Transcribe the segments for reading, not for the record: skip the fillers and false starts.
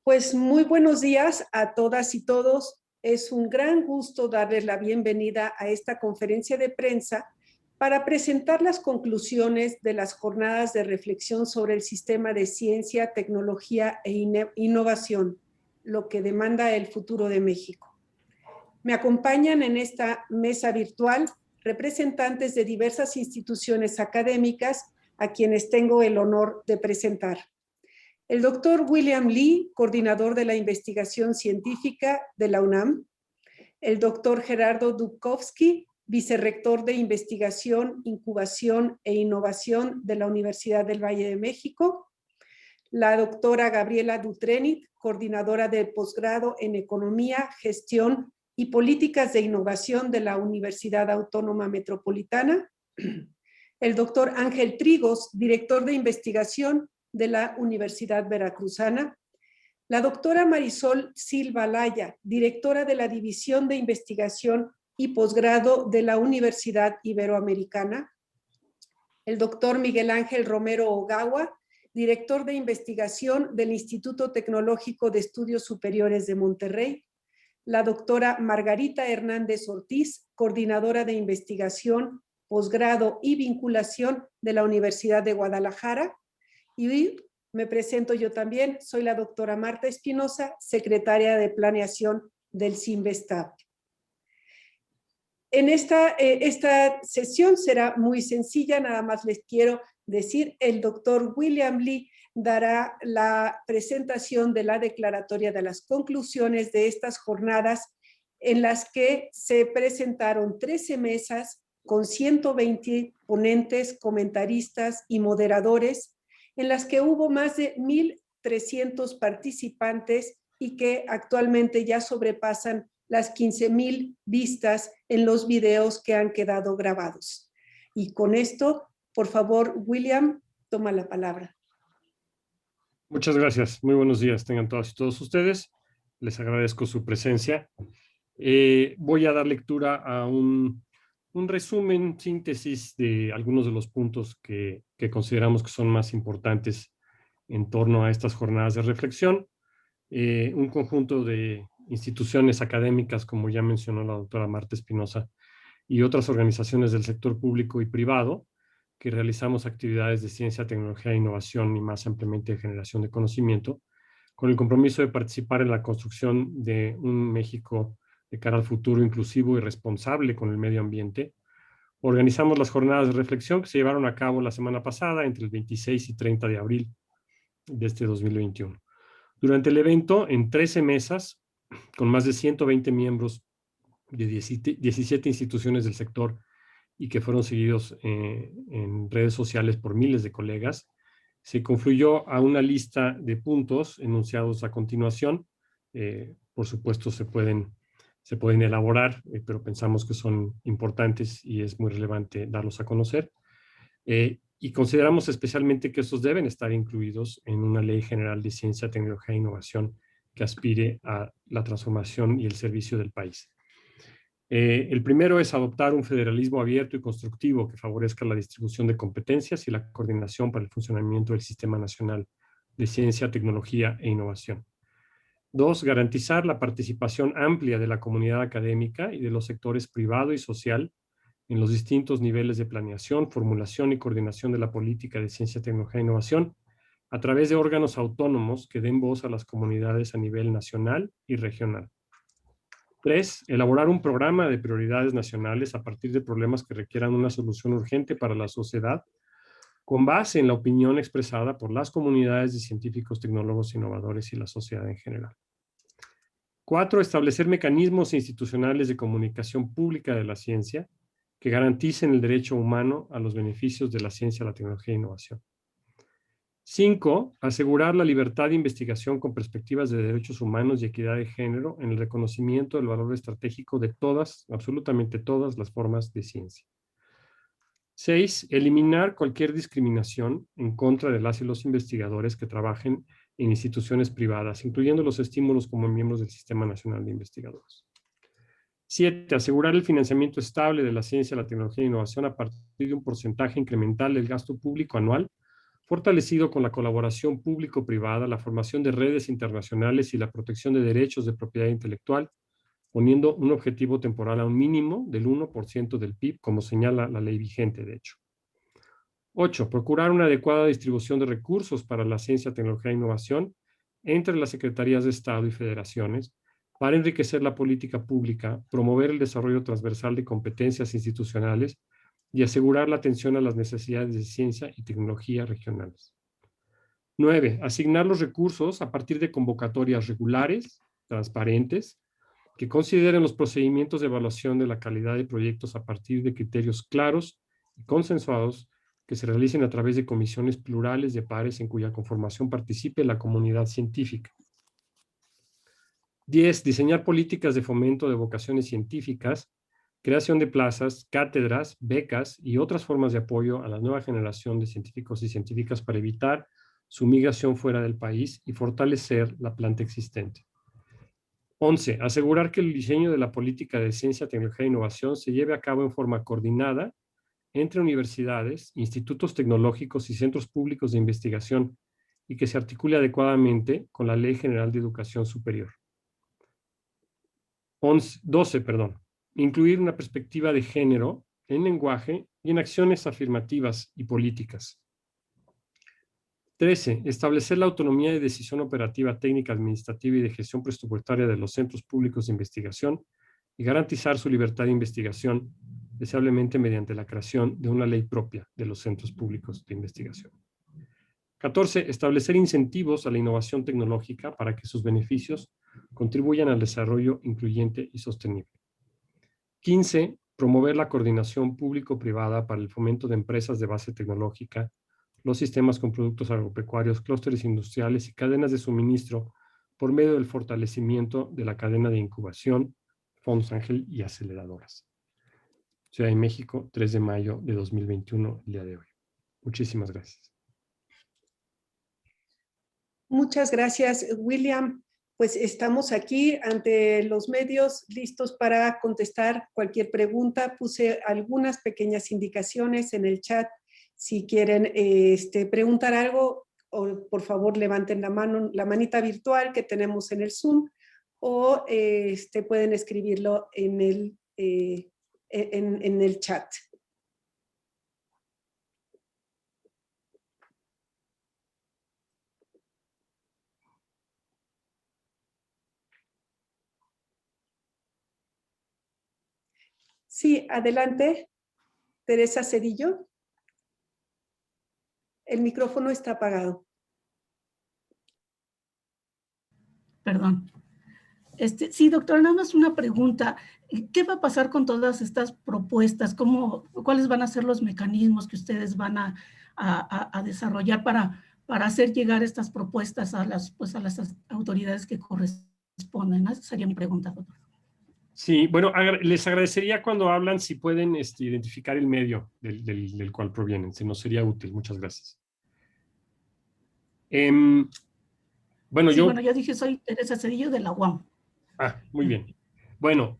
Pues muy buenos días a todas y todos. Es un gran gusto darles la bienvenida a esta conferencia de prensa para presentar las conclusiones de las jornadas de reflexión sobre el sistema de ciencia, tecnología e innovación, lo que demanda el futuro de México. Me acompañan en esta mesa virtual representantes de diversas instituciones académicas a quienes tengo el honor de presentar. El doctor William Li, coordinador de la investigación científica de la UNAM. El doctor Gerardo Dubkovsky, vicerrector de investigación, incubación e innovación de la Universidad del Valle de México. La doctora Gabriela Dutrenit, coordinadora de posgrado en economía, gestión y políticas de innovación de la Universidad Autónoma Metropolitana. El doctor Ángel Trigos, director de investigación de la Universidad Veracruzana. La doctora Marisol Silva Laya, directora de la División de Investigación y Posgrado de la Universidad Iberoamericana. El doctor Miguel Ángel Romero Ogawa, director de investigación del Instituto Tecnológico de Estudios Superiores de Monterrey. La doctora Margarita Hernández Ortiz, coordinadora de investigación, posgrado y vinculación de la Universidad de Guadalajara. Y me presento yo también, soy la doctora Marta Espinosa, secretaria de Planeación del CIMBESTAB. En esta sesión será muy sencilla, nada más les quiero decir, el doctor William Li dará la presentación de la declaratoria de las conclusiones de estas jornadas en las que se presentaron 13 mesas con 120 ponentes, comentaristas y moderadores, en las que hubo más de 1,300 participantes y que actualmente ya sobrepasan las 15,000 vistas en los videos que han quedado grabados. Y con esto, por favor, William, toma la palabra. Muchas gracias. Muy buenos días tengan todas y todos ustedes. Les agradezco su presencia. Voy a dar lectura a un resumen, síntesis de algunos de los puntos que consideramos que son más importantes en torno a estas jornadas de reflexión. Un conjunto de instituciones académicas, como ya mencionó la doctora Marta Espinosa, y otras organizaciones del sector público y privado, que realizamos actividades de ciencia, tecnología e innovación y más ampliamente de generación de conocimiento, con el compromiso de participar en la construcción de un México de cara al futuro inclusivo y responsable con el medio ambiente. Organizamos las jornadas de reflexión que se llevaron a cabo la semana pasada, entre el 26 y 30 de abril de este 2021. Durante el evento, en 13 mesas, con más de 120 miembros de 17 instituciones del sector y que fueron seguidos en redes sociales por miles de colegas, se confluyó a una lista de puntos enunciados a continuación. Por supuesto, se pueden elaborar, pero pensamos que son importantes y es muy relevante darlos a conocer. Y consideramos especialmente que estos deben estar incluidos en una ley general de ciencia, tecnología e innovación que aspire a la transformación y el servicio del país. El primero es adoptar un federalismo abierto y constructivo que favorezca la distribución de competencias y la coordinación para el funcionamiento del Sistema Nacional de Ciencia, Tecnología e Innovación. 2, garantizar la participación amplia de la comunidad académica y de los sectores privado y social en los distintos niveles de planeación, formulación y coordinación de la política de ciencia, tecnología e innovación a través de órganos autónomos que den voz a las comunidades a nivel nacional y regional. 3, elaborar un programa de prioridades nacionales a partir de problemas que requieran una solución urgente para la sociedad, con base en la opinión expresada por las comunidades de científicos, tecnólogos, innovadores y la sociedad en general. 4, establecer mecanismos institucionales de comunicación pública de la ciencia que garanticen el derecho humano a los beneficios de la ciencia, la tecnología e innovación. 5, asegurar la libertad de investigación con perspectivas de derechos humanos y equidad de género en el reconocimiento del valor estratégico de todas, absolutamente todas las formas de ciencia. 6, eliminar cualquier discriminación en contra de las y los investigadores que trabajen en instituciones privadas, incluyendo los estímulos como miembros del Sistema Nacional de Investigadores. 7, asegurar el financiamiento estable de la ciencia, la tecnología e innovación a partir de un porcentaje incremental del gasto público anual fortalecido con la colaboración público-privada, la formación de redes internacionales y la protección de derechos de propiedad intelectual, poniendo un objetivo temporal a un mínimo del 1% del PIB, como señala la ley vigente, de hecho. 8. Procurar una adecuada distribución de recursos para la ciencia, tecnología e innovación entre las secretarías de Estado y federaciones para enriquecer la política pública, promover el desarrollo transversal de competencias institucionales y asegurar la atención a las necesidades de ciencia y tecnología regionales. 9. Asignar los recursos a partir de convocatorias regulares, transparentes, que consideren los procedimientos de evaluación de la calidad de proyectos a partir de criterios claros y consensuados que se realicen a través de comisiones plurales de pares en cuya conformación participe la comunidad científica. 10. Diseñar políticas de fomento de vocaciones científicas, creación de plazas, cátedras, becas y otras formas de apoyo a la nueva generación de científicos y científicas para evitar su migración fuera del país y fortalecer la planta existente. 11. Asegurar que el diseño de la política de ciencia, tecnología e innovación se lleve a cabo en forma coordinada entre universidades, institutos tecnológicos y centros públicos de investigación y que se articule adecuadamente con la Ley General de Educación Superior. 12. Incluir una perspectiva de género en lenguaje y en acciones afirmativas y políticas. 13. Establecer la autonomía de decisión operativa, técnica, administrativa y de gestión presupuestaria de los centros públicos de investigación y garantizar su libertad de investigación, deseablemente mediante la creación de una ley propia de los centros públicos de investigación. 14. Establecer incentivos a la innovación tecnológica para que sus beneficios contribuyan al desarrollo incluyente y sostenible. 15. Promover la coordinación público-privada para el fomento de empresas de base tecnológica, los sistemas con productos agropecuarios, clústeres industriales y cadenas de suministro por medio del fortalecimiento de la cadena de incubación, fondos ángel y aceleradoras. Ciudad de México, 3 de mayo de 2021, el día de hoy. Muchísimas gracias. Muchas gracias, William. Pues estamos aquí ante los medios listos para contestar cualquier pregunta. Puse algunas pequeñas indicaciones en el chat. Si quieren preguntar algo, por favor levanten la mano, la manita virtual que tenemos en el Zoom, o pueden escribirlo en el chat. Sí, adelante, Teresa Cedillo. El micrófono está apagado. Perdón. Sí, doctora, nada más una pregunta. ¿Qué va a pasar con todas estas propuestas? ¿Cuáles van a ser los mecanismos que ustedes van a desarrollar para hacer llegar estas propuestas a las autoridades que corresponden? Esa sería mi pregunta, doctor. Sí, bueno, les agradecería cuando hablan si pueden identificar el medio del cual provienen. Si nos sería útil. Muchas gracias. Bueno, sí, yo dije, soy Teresa Cedillo de la UAM. Muy bien. Bueno,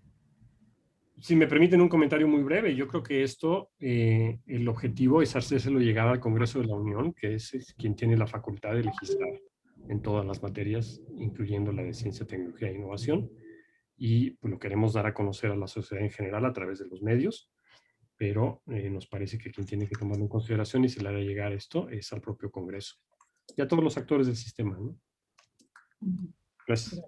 si me permiten un comentario muy breve, yo creo que esto, el objetivo es hacérselo llegar al Congreso de la Unión, que es quien tiene la facultad de legislar en todas las materias, incluyendo la de ciencia, tecnología e innovación, y pues lo queremos dar a conocer a la sociedad en general a través de los medios, pero nos parece que quien tiene que tomarlo en consideración y se le hará llegar esto es al propio Congreso y a todos los actores del sistema, ¿no? Gracias.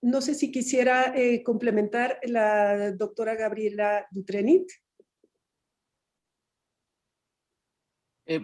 No sé si quisiera complementar la doctora Gabriela Dutrenit.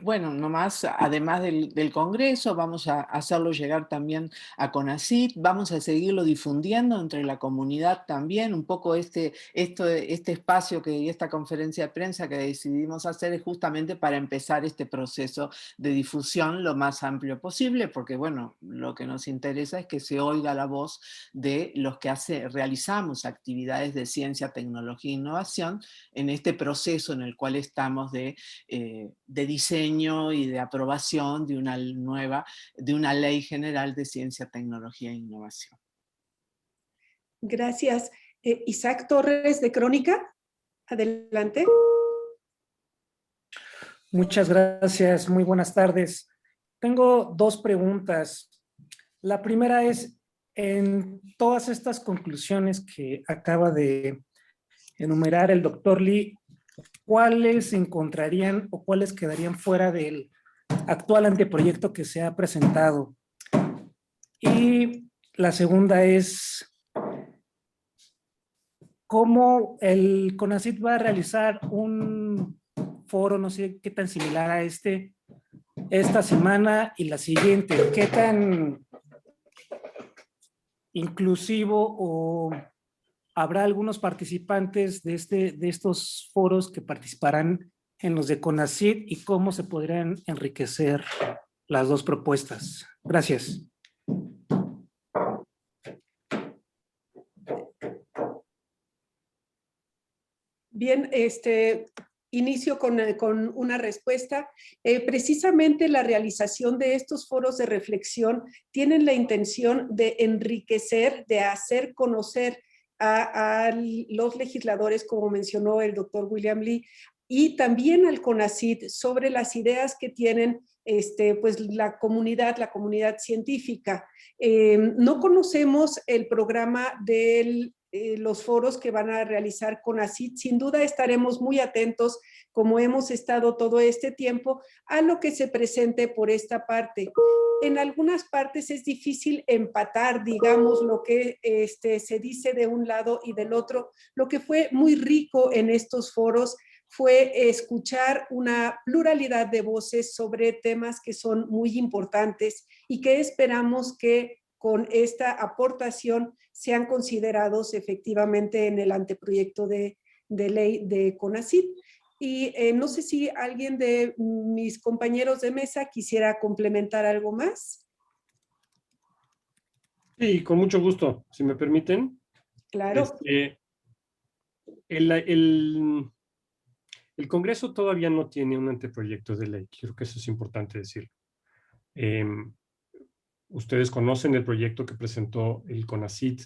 Bueno, nomás, además del Congreso, vamos a hacerlo llegar también a CONACYT, vamos a seguirlo difundiendo entre la comunidad también, un poco este espacio y esta conferencia de prensa que decidimos hacer es justamente para empezar este proceso de difusión lo más amplio posible, porque bueno, lo que nos interesa es que se oiga la voz de los que realizamos actividades de ciencia, tecnología e innovación en este proceso en el cual estamos de diseño y de aprobación de una ley general de ciencia, tecnología e innovación. Gracias. Isaac Torres de Crónica, adelante. Muchas gracias, muy buenas tardes. Tengo dos preguntas. La primera es, en todas estas conclusiones que acaba de enumerar el doctor Lee, ¿cuáles se encontrarían o cuáles quedarían fuera del actual anteproyecto que se ha presentado? Y la segunda es, ¿cómo el CONACYT va a realizar un foro, no sé qué tan similar a esta semana y la siguiente? ¿Qué tan inclusivo o habrá algunos participantes de estos foros que participarán en los de CONACYT y cómo se podrían enriquecer las dos propuestas? Gracias. Bien, inicio con una respuesta. Precisamente la realización de estos foros de reflexión tienen la intención de enriquecer, de hacer conocer a los legisladores, como mencionó el doctor William Lee, y también al CONACYT sobre las ideas que tienen pues la comunidad científica. No conocemos el programa del los foros que van a realizar CONACYT. Sin duda estaremos muy atentos, como hemos estado todo este tiempo, a lo que se presente por esta parte. En algunas partes es difícil empatar, digamos, lo que se dice de un lado y del otro. Lo que fue muy rico en estos foros fue escuchar una pluralidad de voces sobre temas que son muy importantes y que esperamos que con esta aportación sean considerados efectivamente en el anteproyecto de ley de CONACYT. Y no sé si alguien de mis compañeros de mesa quisiera complementar algo más. Sí, con mucho gusto, si me permiten. Claro. El Congreso todavía no tiene un anteproyecto de ley. Creo que eso es importante decirlo. Ustedes conocen el proyecto que presentó el CONACYT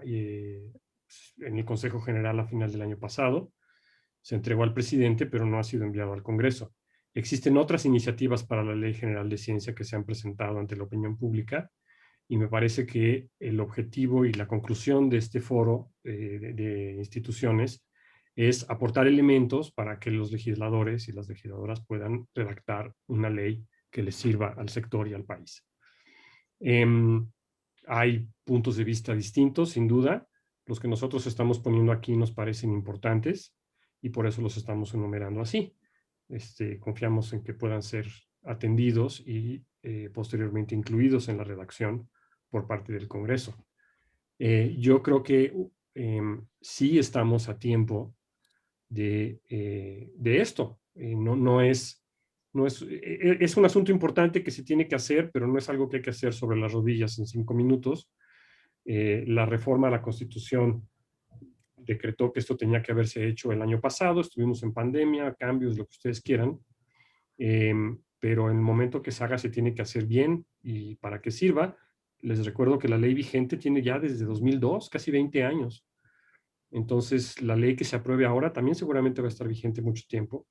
en el Consejo General a final del año pasado. Se entregó al presidente, pero no ha sido enviado al Congreso. Existen otras iniciativas para la Ley General de Ciencia que se han presentado ante la opinión pública y me parece que el objetivo y la conclusión de este foro de instituciones es aportar elementos para que los legisladores y las legisladoras puedan redactar una ley que les sirva al sector y al país. Hay puntos de vista distintos, sin duda. Los que nosotros estamos poniendo aquí nos parecen importantes y por eso los estamos enumerando así. Confiamos en que puedan ser atendidos y posteriormente incluidos en la redacción por parte del Congreso. Yo creo que sí estamos a tiempo de esto. Es un asunto importante que se tiene que hacer, pero no es algo que hay que hacer sobre las rodillas en 5 minutos. La reforma a la Constitución decretó que esto tenía que haberse hecho el año pasado, estuvimos en pandemia, cambios, lo que ustedes quieran, pero en el momento que se haga se tiene que hacer bien y para que sirva. Les recuerdo que la ley vigente tiene ya desde 2002, casi 20 años. Entonces, la ley que se apruebe ahora también seguramente va a estar vigente mucho tiempo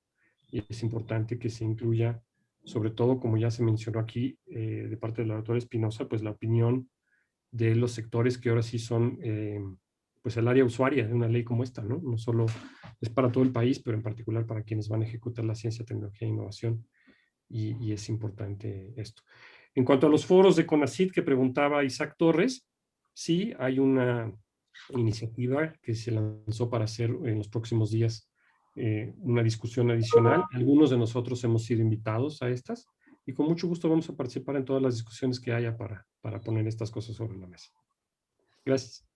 y es importante que se incluya, sobre todo, como ya se mencionó aquí, de parte de la doctora Espinosa, pues la opinión de los sectores que ahora sí son pues el área usuaria de una ley como esta, ¿no? No solo es para todo el país, pero en particular para quienes van a ejecutar la ciencia, tecnología e innovación. Y es importante esto. En cuanto a los foros de CONACYT que preguntaba Isaac Torres, sí, hay una iniciativa que se lanzó para hacer en los próximos días una discusión adicional. Algunos de nosotros hemos sido invitados a estas y con mucho gusto vamos a participar en todas las discusiones que haya para poner estas cosas sobre la mesa. Gracias.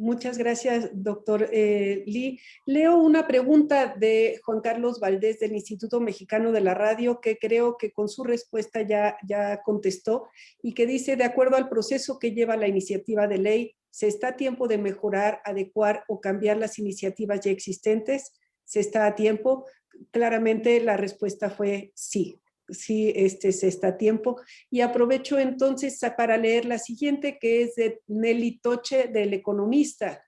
Muchas gracias, doctor Lee. Leo una pregunta de Juan Carlos Valdés del Instituto Mexicano de la Radio, que creo que con su respuesta ya contestó, y que dice: de acuerdo al proceso que lleva la iniciativa de ley, ¿se está a tiempo de mejorar, adecuar o cambiar las iniciativas ya existentes? ¿Se está a tiempo? Claramente la respuesta fue sí. Sí, se está a tiempo. Y aprovecho entonces para leer la siguiente, que es de Nelly Toche, del Economista.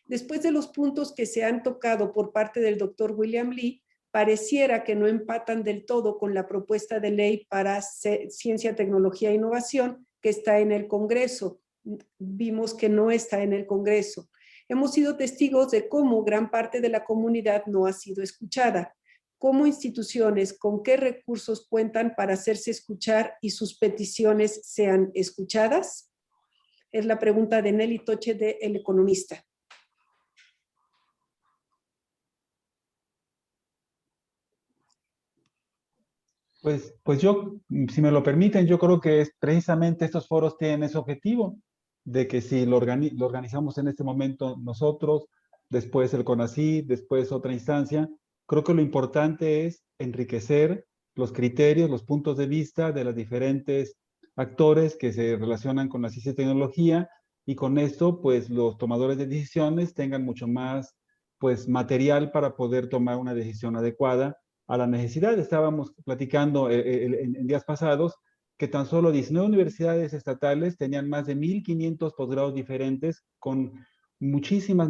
Después de los puntos que se han tocado por parte del doctor William Lee, pareciera que no empatan del todo con la propuesta de ley para ciencia, tecnología e innovación que está en el Congreso. Vimos que no está en el Congreso. Hemos sido testigos de cómo gran parte de la comunidad no ha sido escuchada. ¿Cómo instituciones, con qué recursos cuentan para hacerse escuchar y sus peticiones sean escuchadas? Es la pregunta de Nelly Toche de El Economista. Pues yo, si me lo permiten, yo creo que precisamente estos foros tienen ese objetivo, de que si lo organizamos en este momento nosotros, después el CONACYT, después otra instancia, creo que lo importante es enriquecer los criterios, los puntos de vista de los diferentes actores que se relacionan con la ciencia y tecnología, y con esto, pues los tomadores de decisiones tengan mucho más, pues, material para poder tomar una decisión adecuada a la necesidad. Estábamos platicando en días pasados que tan solo 19 universidades estatales tenían más de 1,500 posgrados diferentes con muchísimas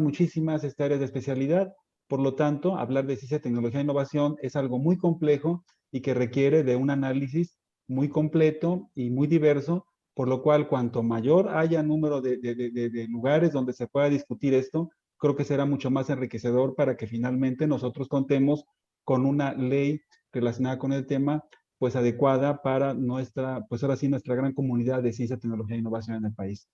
áreas de especialidad. Por lo tanto, hablar de ciencia, tecnología e innovación es algo muy complejo y que requiere de un análisis muy completo y muy diverso, por lo cual cuanto mayor haya número de lugares donde se pueda discutir esto, creo que será mucho más enriquecedor para que finalmente nosotros contemos con una ley relacionada con el tema, pues adecuada para nuestra, pues ahora sí, nuestra gran comunidad de ciencia, tecnología e innovación en el país.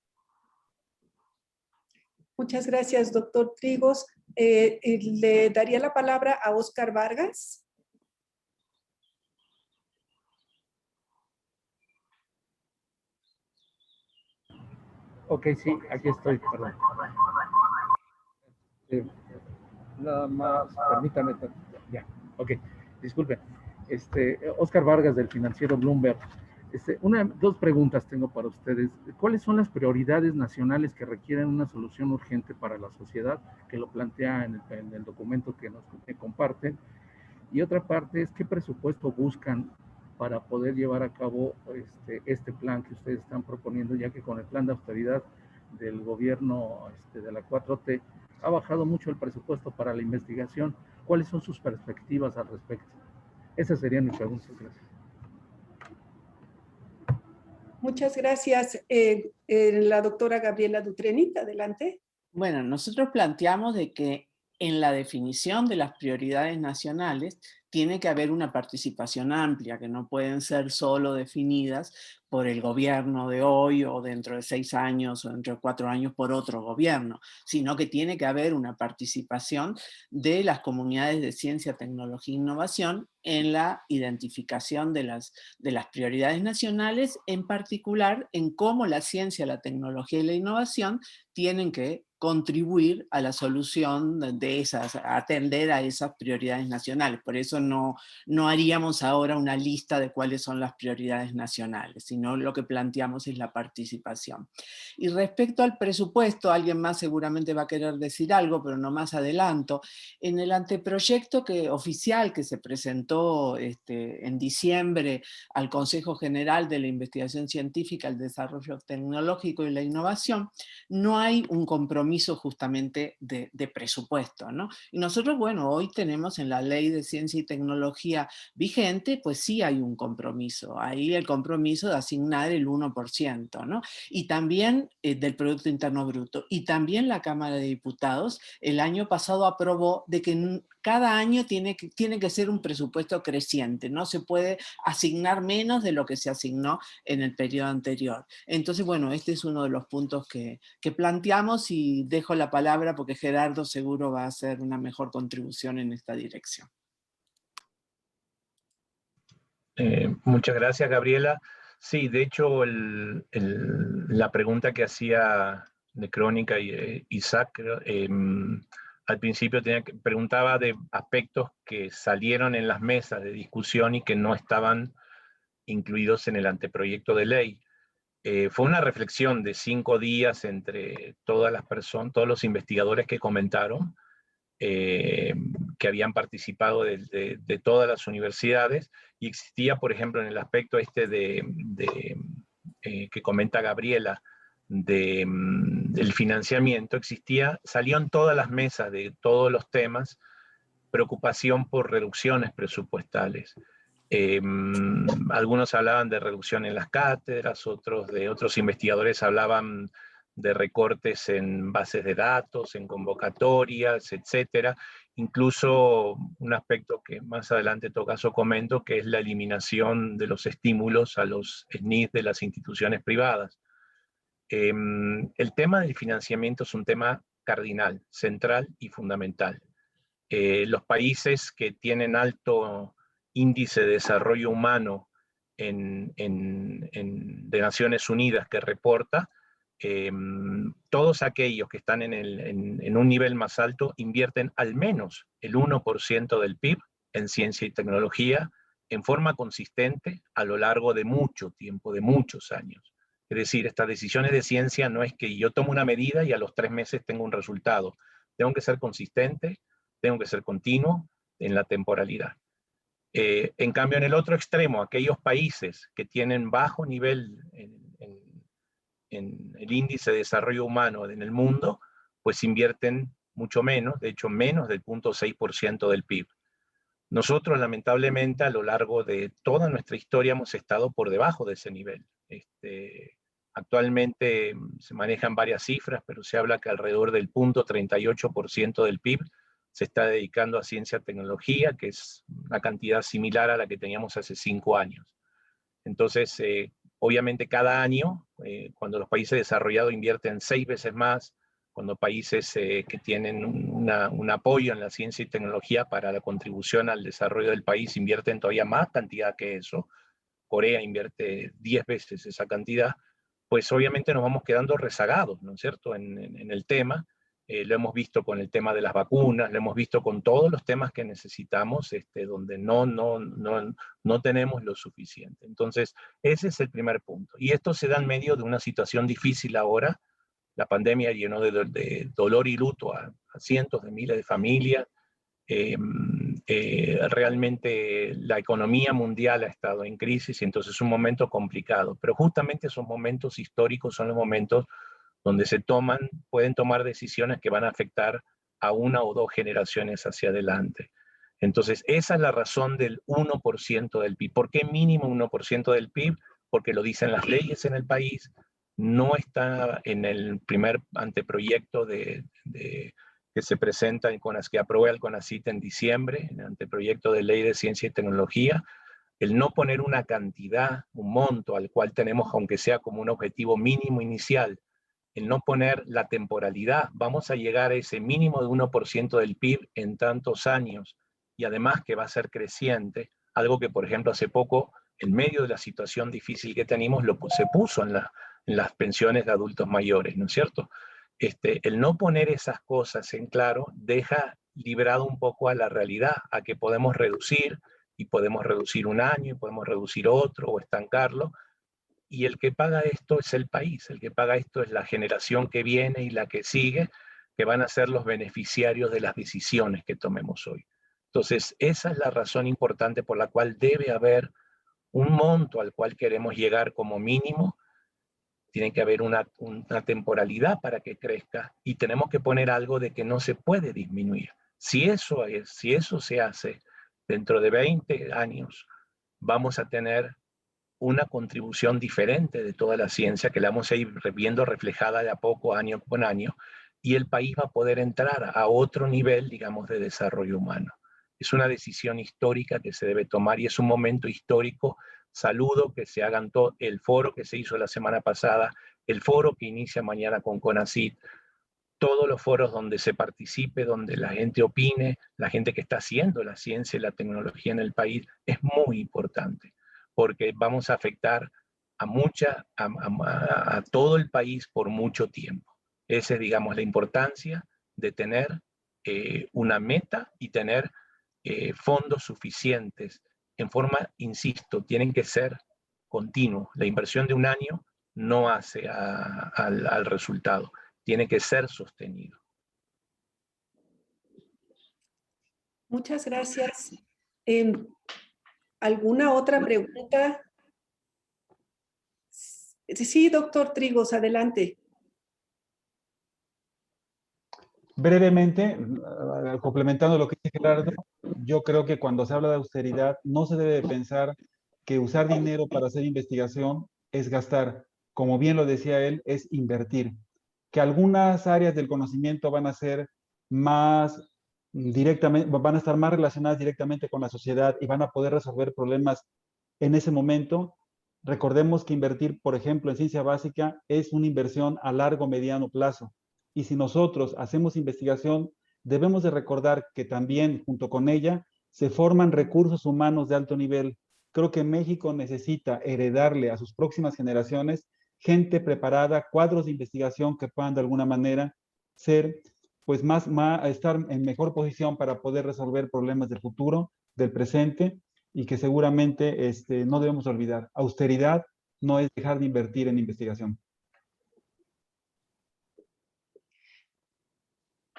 Muchas gracias, doctor Trigos. Le daría la palabra a Óscar Vargas. Ok, sí, aquí estoy, perdón. Nada más, permítame, ya, ok, disculpen. Óscar Vargas del financiero Bloomberg. Dos preguntas tengo para ustedes. ¿Cuáles son las prioridades nacionales que requieren una solución urgente para la sociedad? Que lo plantea en el documento que nos comparten. Y otra parte es, ¿qué presupuesto buscan para poder llevar a cabo este plan que ustedes están proponiendo, ya que con el plan de austeridad del gobierno de la 4T ha bajado mucho el presupuesto para la investigación? ¿Cuáles son sus perspectivas al respecto? Esas serían mis preguntas. Gracias. Muchas gracias. La doctora Gabriela Dutrenit, adelante. Bueno, nosotros planteamos de que en la definición de las prioridades nacionales tiene que haber una participación amplia, que no pueden ser solo definidas por el gobierno de hoy o dentro de 6 años o dentro de 4 años por otro gobierno, sino que tiene que haber una participación de las comunidades de ciencia, tecnología e innovación en la identificación de las prioridades nacionales, en particular en cómo la ciencia, la tecnología y la innovación tienen que contribuir a la solución de esas, a atender a esas prioridades nacionales. Por eso no haríamos ahora una lista de cuáles son las prioridades nacionales, sino lo que planteamos es la participación. Y respecto al presupuesto, alguien más seguramente va a querer decir algo, pero no más adelanto. En el anteproyecto oficial que se presentó en diciembre al Consejo General de la Investigación Científica, el Desarrollo Tecnológico y la Innovación, no hay un compromiso justamente de presupuesto, ¿no? Y nosotros, bueno, hoy tenemos en la Ley de Ciencia y Tecnología vigente, pues sí hay un compromiso. Ahí el compromiso de asignar el 1%, ¿no? Y también del Producto Interno Bruto. Y también la Cámara de Diputados el año pasado aprobó de que cada año tiene que ser un presupuesto creciente, no se puede asignar menos de lo que se asignó en el periodo anterior. Entonces, bueno, este es uno de los puntos que planteamos, y dejo la palabra porque Gerardo seguro va a hacer una mejor contribución en esta dirección. Muchas gracias, Gabriela. Sí, de hecho, la pregunta que hacía de Crónica y Isaac, al principio preguntaba de aspectos que salieron en las mesas de discusión y que no estaban incluidos en el anteproyecto de ley. Fue una reflexión de 5 días entre todas las personas, todos los investigadores que comentaron, que habían participado de todas las universidades, y existía, por ejemplo, en el aspecto que comenta Gabriela, del financiamiento, salían todas las mesas de todos los temas preocupación por reducciones presupuestales. Algunos hablaban de reducción en las cátedras, otros investigadores hablaban de recortes en bases de datos, en convocatorias, etcétera. Incluso un aspecto que más adelante en todo caso comento, que es la eliminación de los estímulos a los SNIs de las instituciones privadas. El tema del financiamiento es un tema cardinal, central y fundamental. Los países que tienen alto índice de desarrollo humano de Naciones Unidas que reporta, todos aquellos que están en un nivel más alto invierten al menos el 1% del PIB en ciencia y tecnología en forma consistente a lo largo de mucho tiempo, de muchos años. Es decir, estas decisiones de ciencia no es que yo tomo una medida y a los 3 meses tengo un resultado. Tengo que ser consistente, tengo que ser continuo en la temporalidad. En cambio, en el otro extremo, aquellos países que tienen bajo nivel en el índice de desarrollo humano en el mundo, pues invierten mucho menos, de hecho menos del 0.6% del PIB. Nosotros, lamentablemente, a lo largo de toda nuestra historia hemos estado por debajo de ese nivel. Actualmente se manejan varias cifras, pero se habla que alrededor del 0.38% del PIB se está dedicando a ciencia y tecnología, que es una cantidad similar a la que teníamos hace 5 años. Entonces, obviamente cada año, cuando los países desarrollados invierten 6 veces más, cuando países que tienen un apoyo en la ciencia y tecnología para la contribución al desarrollo del país invierten todavía más cantidad que eso, Corea invierte 10 veces esa cantidad, pues obviamente nos vamos quedando rezagados, ¿no es cierto?, en el tema. Lo hemos visto con el tema de las vacunas, lo hemos visto con todos los temas que necesitamos, donde no tenemos lo suficiente. Entonces, ese es el primer punto. Y esto se da en medio de una situación difícil ahora. La pandemia llenó de dolor y luto a cientos de miles de familias. Realmente la economía mundial ha estado en crisis y entonces es un momento complicado. Pero justamente esos momentos históricos son los momentos donde pueden tomar decisiones que van a afectar a 1 o 2 generaciones hacia adelante. Entonces, esa es la razón del 1% del PIB. ¿Por qué mínimo 1% del PIB? Porque lo dicen las leyes en el país, no está en el primer anteproyecto que se presenta que aprueba el CONACYT en diciembre, en el anteproyecto de ley de ciencia y tecnología. El no poner una cantidad, un monto al cual tenemos, aunque sea como un objetivo mínimo inicial, el no poner la temporalidad, vamos a llegar a ese mínimo de 1% del PIB en tantos años, y además que va a ser creciente, algo que por ejemplo hace poco, en medio de la situación difícil que tenemos, se puso en las pensiones de adultos mayores, ¿no es cierto? El no poner esas cosas en claro deja librado un poco a la realidad, a que podemos reducir, y podemos reducir un año, y podemos reducir otro, o estancarlo, y el que paga esto es el país, el que paga esto es la generación que viene y la que sigue, que van a ser los beneficiarios de las decisiones que tomemos hoy. Entonces, esa es la razón importante por la cual debe haber un monto al cual queremos llegar como mínimo. Tiene que haber una temporalidad para que crezca, y tenemos que poner algo de que no se puede disminuir. Si eso se hace, dentro de 20 años vamos a tener una contribución diferente de toda la ciencia, que la vamos a ir viendo reflejada de a poco, año con año, y el país va a poder entrar a otro nivel, digamos, de desarrollo humano. Es una decisión histórica que se debe tomar, y es un momento histórico. Saludo que se hagan el foro que se hizo la semana pasada, el foro que inicia mañana con CONACYT, todos los foros donde se participe, donde la gente opine, la gente que está haciendo la ciencia y la tecnología en el país, es muy importante, porque vamos a afectar a todo el país por mucho tiempo. Esa es, digamos, la importancia de tener una meta y tener fondos suficientes en forma, insisto, tienen que ser continuos. La inversión de un año no hace al resultado, tiene que ser sostenido. Muchas gracias. ¿Alguna otra pregunta? Sí, doctor Trigos, adelante. Brevemente, complementando lo que dice Gerardo, yo creo que cuando se habla de austeridad no se debe pensar que usar dinero para hacer investigación es gastar. Como bien lo decía él, es invertir. Que algunas áreas del conocimiento van a ser más directamente, van a estar más relacionadas directamente con la sociedad y van a poder resolver problemas en ese momento. Recordemos que invertir, por ejemplo, en ciencia básica es una inversión a largo, mediano plazo. Y si nosotros hacemos investigación, debemos de recordar que también junto con ella se forman recursos humanos de alto nivel. Creo que México necesita heredarle a sus próximas generaciones gente preparada, cuadros de investigación que puedan de alguna manera ser, pues estar en mejor posición para poder resolver problemas del futuro, del presente, y que seguramente no debemos olvidar. Austeridad no es dejar de invertir en investigación.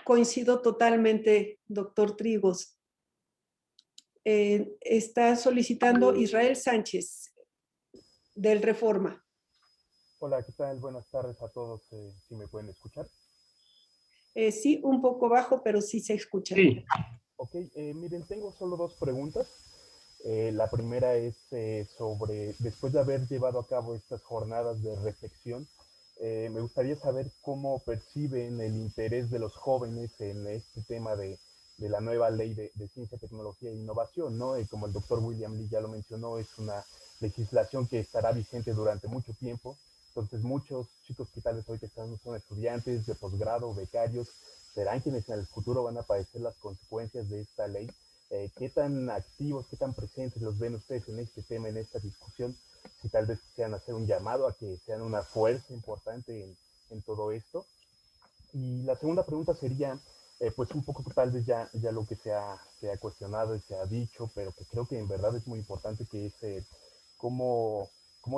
Coincido totalmente, doctor Trigos. Está solicitando Israel Sánchez, del Reforma. Hola, ¿qué tal? Buenas tardes a todos. ¿Sí me pueden escuchar? Sí, un poco bajo, pero sí se escucha. Sí. Ok, miren, tengo solo dos preguntas. La primera es sobre, después de haber llevado a cabo estas jornadas de reflexión, me gustaría saber cómo perciben el interés de los jóvenes en este tema de la nueva ley de ciencia, tecnología e innovación, ¿no? Como el doctor William Lee ya lo mencionó, es una legislación que estará vigente durante mucho tiempo. Entonces muchos chicos que tal vez ahorita son estudiantes de posgrado, becarios, serán quienes en el futuro van a padecer las consecuencias de esta ley. ¿Qué tan activos, qué tan presentes los ven ustedes en este tema, en esta discusión? Si tal vez quisieran hacer un llamado a que sean una fuerza importante en todo esto. Y la segunda pregunta sería, pues un poco tal vez ya lo que se ha cuestionado y se ha dicho, pero que creo que en verdad es muy importante, que es cómo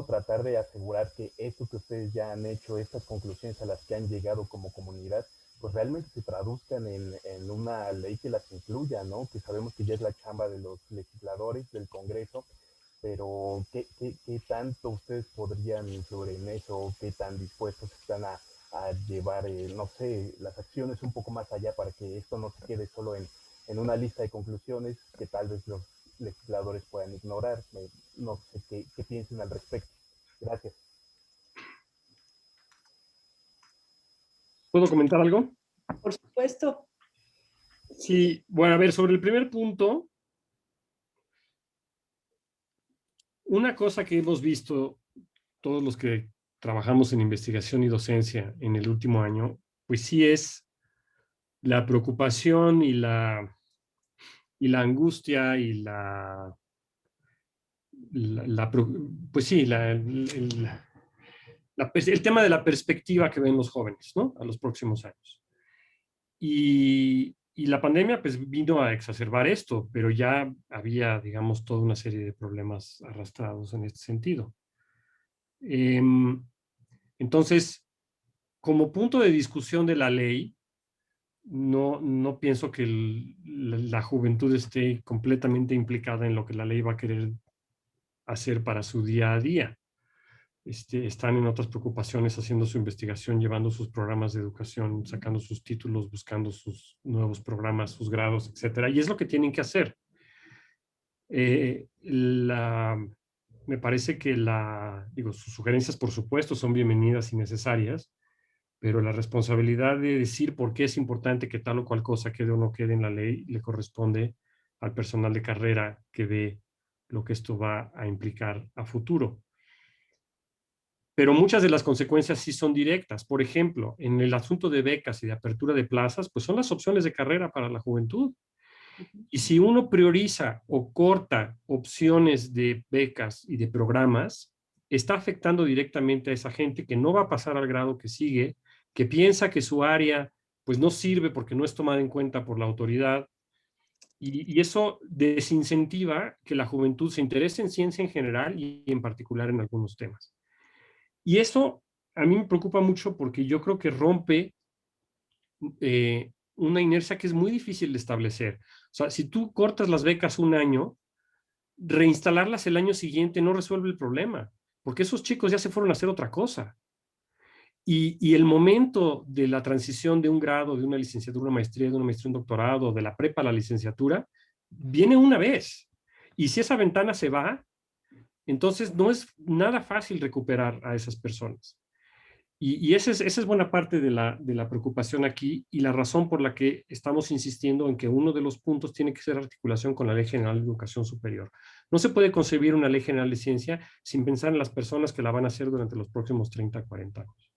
tratar de asegurar que esto que ustedes ya han hecho, estas conclusiones a las que han llegado como comunidad, pues realmente se traduzcan en una ley que las incluya, ¿no? Que sabemos que ya es la chamba de los legisladores, del Congreso, pero ¿qué tanto ustedes podrían influir en eso? ¿Qué tan dispuestos están a llevar, no sé, las acciones un poco más allá para que esto no se quede solo en una lista de conclusiones que tal vez los legisladores puedan ignorar? No sé qué piensen al respecto. Gracias. ¿Puedo comentar algo? Por supuesto. Sí, bueno, a ver, sobre el primer punto, una cosa que hemos visto todos los que trabajamos en investigación y docencia en el último año, pues sí es la preocupación y la angustia y pues sí, el tema de la perspectiva que ven los jóvenes, ¿no? A los próximos años. Y la pandemia pues vino a exacerbar esto, pero ya había, digamos, toda una serie de problemas arrastrados en este sentido. Entonces, como punto de discusión de la ley, no pienso que la juventud esté completamente implicada en lo que la ley va a querer hacer para su día a día. Están en otras preocupaciones, haciendo su investigación, llevando sus programas de educación, sacando sus títulos, buscando sus nuevos programas, sus grados, etcétera. Y es lo que tienen que hacer. Me parece que sus sugerencias, por supuesto, son bienvenidas y necesarias, pero la responsabilidad de decir por qué es importante que tal o cual cosa quede o no quede en la ley le corresponde al personal de carrera que ve lo que esto va a implicar a futuro. Pero muchas de las consecuencias sí son directas. Por ejemplo, en el asunto de becas y de apertura de plazas, pues son las opciones de carrera para la juventud. Y si uno prioriza o corta opciones de becas y de programas, está afectando directamente a esa gente que no va a pasar al grado que sigue, que piensa que su área pues no sirve porque no es tomada en cuenta por la autoridad, y eso desincentiva que la juventud se interese en ciencia en general y en particular en algunos temas. Y eso a mí me preocupa mucho porque yo creo que rompe una inercia que es muy difícil de establecer. O sea, si tú cortas las becas un año, reinstalarlas el año siguiente no resuelve el problema, porque esos chicos ya se fueron a hacer otra cosa. Y el momento de la transición de un grado, de una licenciatura, una maestría, de una maestría, un doctorado, de la prepa a la licenciatura, viene una vez. Y si esa ventana se va, entonces no es nada fácil recuperar a esas personas. Y esa es buena parte de la preocupación aquí y la razón por la que estamos insistiendo en que uno de los puntos tiene que ser articulación con la Ley General de Educación Superior. No se puede concebir una Ley General de Ciencia sin pensar en las personas que la van a hacer durante los próximos 30, 40 años.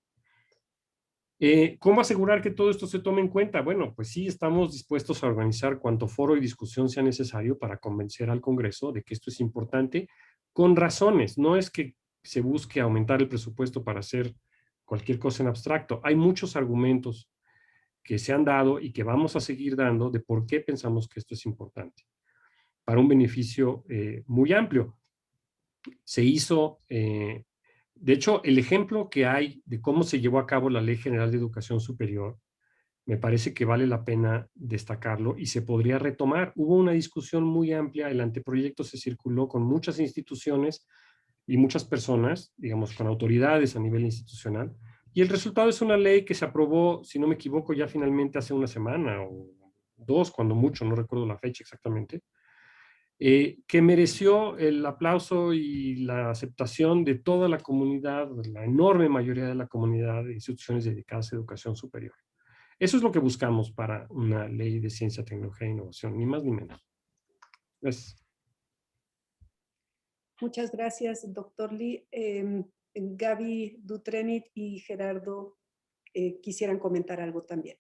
¿Cómo asegurar que todo esto se tome en cuenta? Bueno, pues sí, estamos dispuestos a organizar cuanto foro y discusión sea necesario para convencer al Congreso de que esto es importante con razones. No es que se busque aumentar el presupuesto para hacer cualquier cosa en abstracto. Hay muchos argumentos que se han dado y que vamos a seguir dando de por qué pensamos que esto es importante para un beneficio muy amplio. Se hizo... de hecho, el ejemplo que hay de cómo se llevó a cabo la Ley General de Educación Superior, me parece que vale la pena destacarlo y se podría retomar. Hubo una discusión muy amplia, el anteproyecto se circuló con muchas instituciones y muchas personas, digamos, con autoridades a nivel institucional, y el resultado es una ley que se aprobó, si no me equivoco, ya finalmente hace una semana o dos, cuando mucho, no recuerdo la fecha exactamente, que mereció el aplauso y la aceptación de toda la comunidad, de la enorme mayoría de la comunidad de instituciones dedicadas a educación superior. Eso es lo que buscamos para una ley de ciencia, tecnología e innovación, ni más ni menos. Gracias. Muchas gracias, doctor Lee. Gaby Dutrenit y Gerardo quisieran comentar algo también.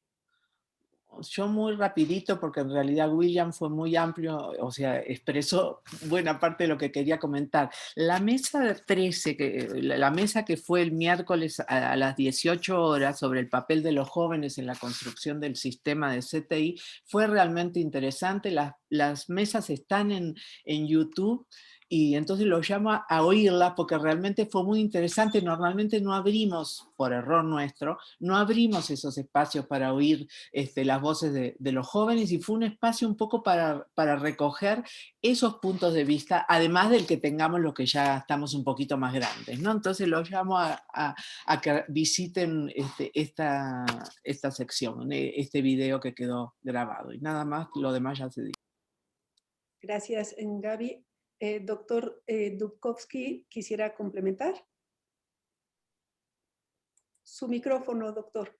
Yo muy rapidito, porque en realidad William fue muy amplio, o sea, expresó buena parte de lo que quería comentar. La mesa 13, la mesa que fue el miércoles a las 18 horas sobre el papel de los jóvenes en la construcción del sistema de CTI, fue realmente interesante. Las mesas están en YouTube. Y entonces los llamo a oírla porque realmente fue muy interesante. Normalmente no abrimos, por error nuestro, no abrimos esos espacios para oír las voces de los jóvenes, y fue un espacio un poco para recoger esos puntos de vista, además del que tengamos los que ya estamos un poquito más grandes, ¿no? Entonces los llamo a que visiten esta sección, este video que quedó grabado. Y nada más, lo demás ya se dijo. Gracias, Gaby. Doctor Dubkovsky, ¿quisiera complementar? Su micrófono, doctor.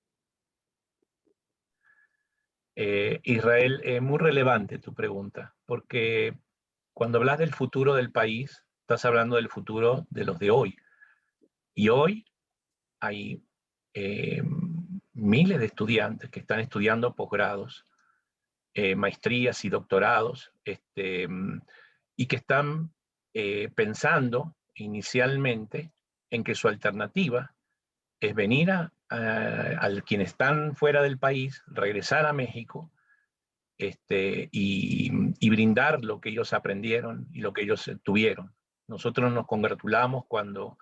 Israel, muy relevante tu pregunta, porque cuando hablas del futuro del país, estás hablando del futuro de los de hoy. Y hoy hay miles de estudiantes que están estudiando posgrados, maestrías y doctorados, y que están pensando inicialmente en que su alternativa es venir a quienes están fuera del país, regresar a México, y brindar lo que ellos aprendieron y lo que ellos tuvieron. Nosotros nos congratulamos cuando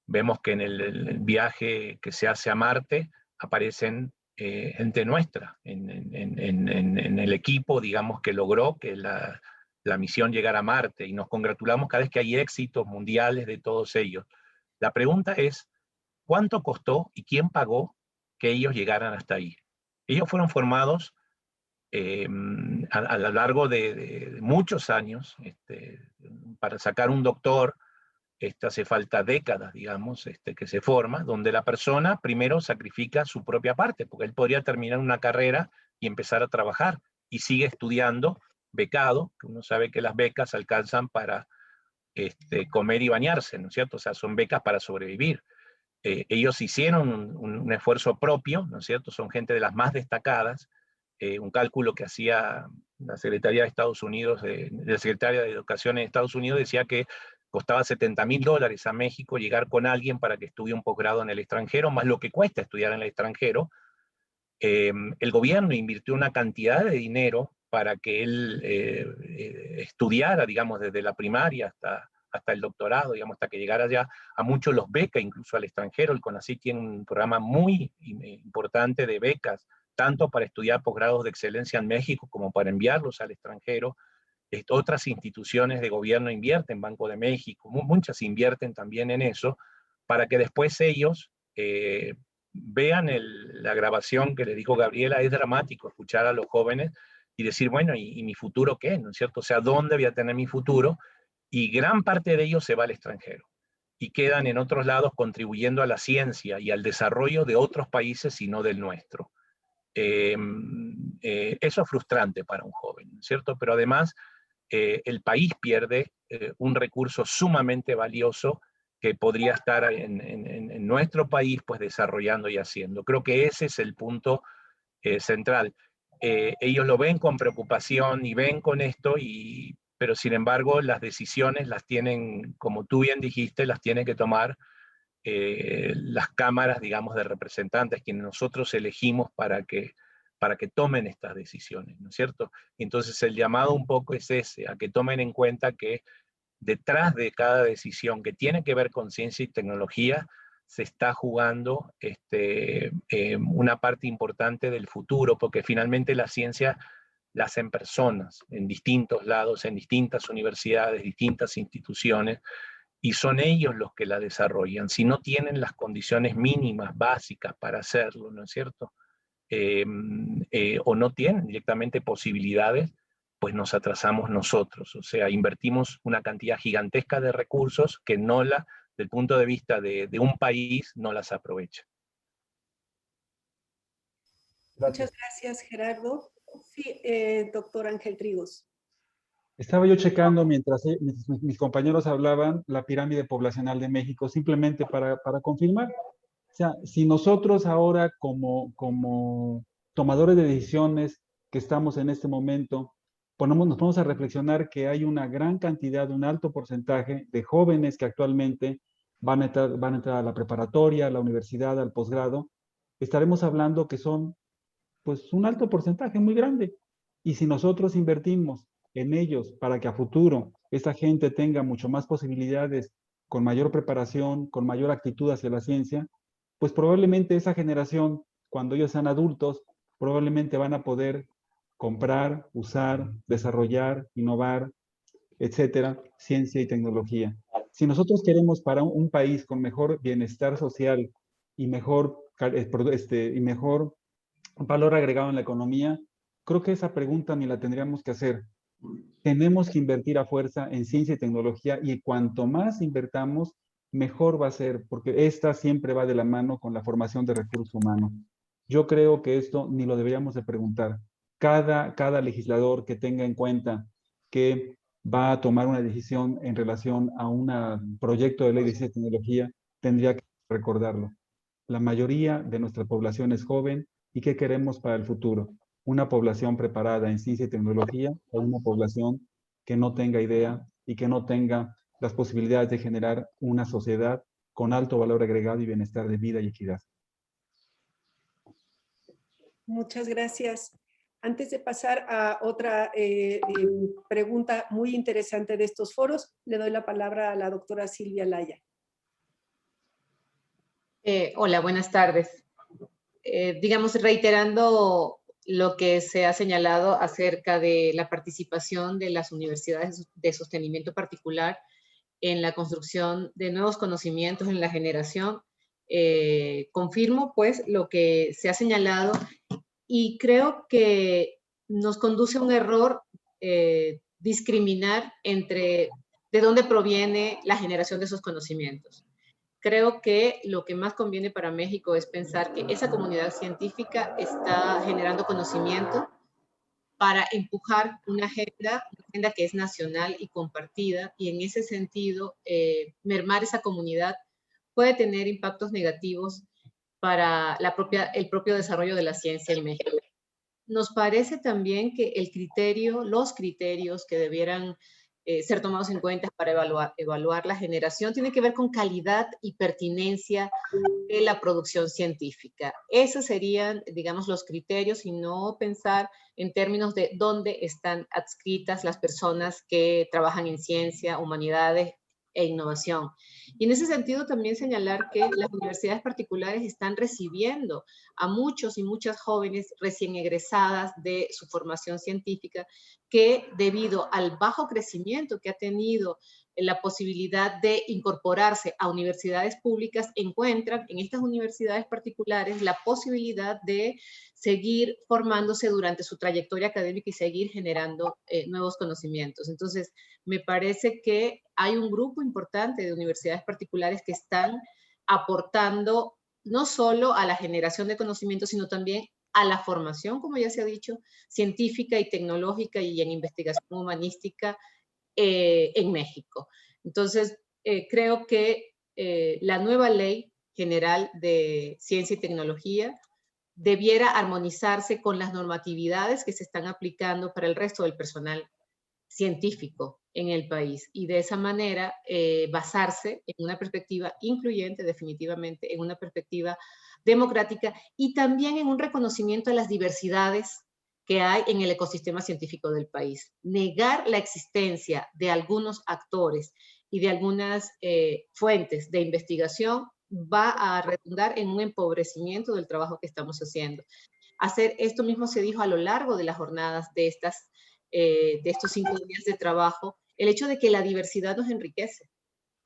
vemos que en el viaje que se hace a Marte aparecen gente nuestra en el equipo, digamos, que logró que la misión llegara a Marte, y nos congratulamos cada vez que hay éxitos mundiales de todos ellos. La pregunta es, ¿cuánto costó y quién pagó que ellos llegaran hasta ahí? Ellos fueron formados a lo largo de muchos años. Para sacar un doctor hace falta décadas, digamos, que se forma, donde la persona primero sacrifica su propia parte, porque él podría terminar una carrera y empezar a trabajar, y sigue estudiando becado, que uno sabe que las becas alcanzan para comer y bañarse, ¿no es cierto? O sea, son becas para sobrevivir. Ellos hicieron un esfuerzo propio, ¿no es cierto? Son gente de las más destacadas. Un cálculo que hacía la Secretaría de Estados Unidos, la Secretaria de Educación en Estados Unidos, decía que costaba $70,000 a México llegar con alguien para que estudie un posgrado en el extranjero, más lo que cuesta estudiar en el extranjero. El gobierno invirtió una cantidad de dinero para que él estudiara, digamos, desde la primaria hasta el doctorado, digamos, hasta que llegara ya. A muchos los beca, incluso al extranjero. El CONACYT tiene un programa muy importante de becas, tanto para estudiar posgrados de excelencia en México como para enviarlos al extranjero. Otras instituciones de gobierno invierten, Banco de México, muchas invierten también en eso, para que después ellos vean la grabación que le dijo Gabriela, es dramático escuchar a los jóvenes y decir, bueno, ¿y mi futuro qué? ¿No es cierto? O sea, ¿dónde voy a tener mi futuro? Y gran parte de ellos se va al extranjero y quedan en otros lados contribuyendo a la ciencia y al desarrollo de otros países y no del nuestro. Eso es frustrante para un joven, ¿no es cierto? Pero además el país pierde un recurso sumamente valioso que podría estar en nuestro país pues desarrollando y haciendo. Creo que ese es el punto central. Ellos lo ven con preocupación y ven con esto, pero sin embargo las decisiones las tienen, como tú bien dijiste, las tienen que tomar las cámaras, digamos, de representantes, quienes nosotros elegimos para que tomen estas decisiones, ¿no es cierto? Entonces el llamado un poco es ese, a que tomen en cuenta que detrás de cada decisión que tiene que ver con ciencia y tecnología, se está jugando una parte importante del futuro, porque finalmente la ciencia la hacen personas en distintos lados, en distintas universidades, distintas instituciones, y son ellos los que la desarrollan. Si no tienen las condiciones mínimas, básicas para hacerlo, ¿no es cierto? O no tienen directamente posibilidades, pues nos atrasamos nosotros. O sea, invertimos una cantidad gigantesca de recursos que del punto de vista de un país, no las aprovecha. Muchas gracias, Gerardo. Sí, doctor Ángel Trigos. Estaba yo checando mientras mis compañeros hablaban la pirámide poblacional de México, simplemente para confirmar. O sea, si nosotros ahora como tomadores de decisiones que estamos en este momento, nos ponemos a reflexionar que hay una gran cantidad, un alto porcentaje de jóvenes que actualmente van a entrar a la preparatoria, a la universidad, al posgrado, estaremos hablando que son pues un alto porcentaje muy grande. Y si nosotros invertimos en ellos para que a futuro esta gente tenga mucho más posibilidades, con mayor preparación, con mayor actitud hacia la ciencia, pues probablemente esa generación, cuando ellos sean adultos, probablemente van a poder comprar, usar, desarrollar, innovar, etcétera, ciencia y tecnología. Si nosotros queremos para un país con mejor bienestar social y mejor valor agregado en la economía, creo que esa pregunta ni la tendríamos que hacer. Tenemos que invertir a fuerza en ciencia y tecnología, y cuanto más invertamos, mejor va a ser, porque esta siempre va de la mano con la formación de recursos humanos. Yo creo que esto ni lo deberíamos de preguntar. Cada legislador que tenga en cuenta que va a tomar una decisión en relación a un proyecto de ley de ciencia y tecnología, tendría que recordarlo. La mayoría de nuestra población es joven, ¿y qué queremos para el futuro? Una población preparada en ciencia y tecnología, o una población que no tenga idea y que no tenga las posibilidades de generar una sociedad con alto valor agregado y bienestar de vida y equidad. Muchas gracias. Antes de pasar a otra pregunta muy interesante de estos foros, le doy la palabra a la doctora Silvia Laya. Hola, buenas tardes. Digamos, reiterando lo que se ha señalado acerca de la participación de las universidades de sostenimiento particular en la construcción de nuevos conocimientos en la generación, confirmo pues lo que se ha señalado, y creo que nos conduce a un error discriminar entre de dónde proviene la generación de esos conocimientos. Creo que lo que más conviene para México es pensar que esa comunidad científica está generando conocimiento para empujar una agenda que es nacional y compartida, y en ese sentido, mermar esa comunidad puede tener impactos negativos para el propio desarrollo de la ciencia en México. Nos parece también que los criterios que debieran ser tomados en cuenta para evaluar la generación tiene que ver con calidad y pertinencia de la producción científica. Esos serían, digamos, los criterios, y no pensar en términos de dónde están adscritas las personas que trabajan en ciencia, humanidades e innovación. Y en ese sentido también señalar que las universidades particulares están recibiendo a muchos y muchas jóvenes recién egresadas de su formación científica, que debido al bajo crecimiento que ha tenido la posibilidad de incorporarse a universidades públicas, encuentran en estas universidades particulares la posibilidad de seguir formándose durante su trayectoria académica y seguir generando nuevos conocimientos. Entonces, me parece que hay un grupo importante de universidades particulares que están aportando no solo a la generación de conocimientos, sino también a la formación, como ya se ha dicho, científica y tecnológica y en investigación humanística en México. Entonces, creo que la nueva Ley General de Ciencia y Tecnología debiera armonizarse con las normatividades que se están aplicando para el resto del personal científico en el país y de esa manera basarse en una perspectiva incluyente, definitivamente, en una perspectiva democrática y también en un reconocimiento a las diversidades que hay en el ecosistema científico del país. Negar la existencia de algunos actores y de algunas fuentes de investigación va a redundar en un empobrecimiento del trabajo que estamos haciendo. Hacer esto mismo se dijo a lo largo de las jornadas de estos 5 días de trabajo, el hecho de que la diversidad nos enriquece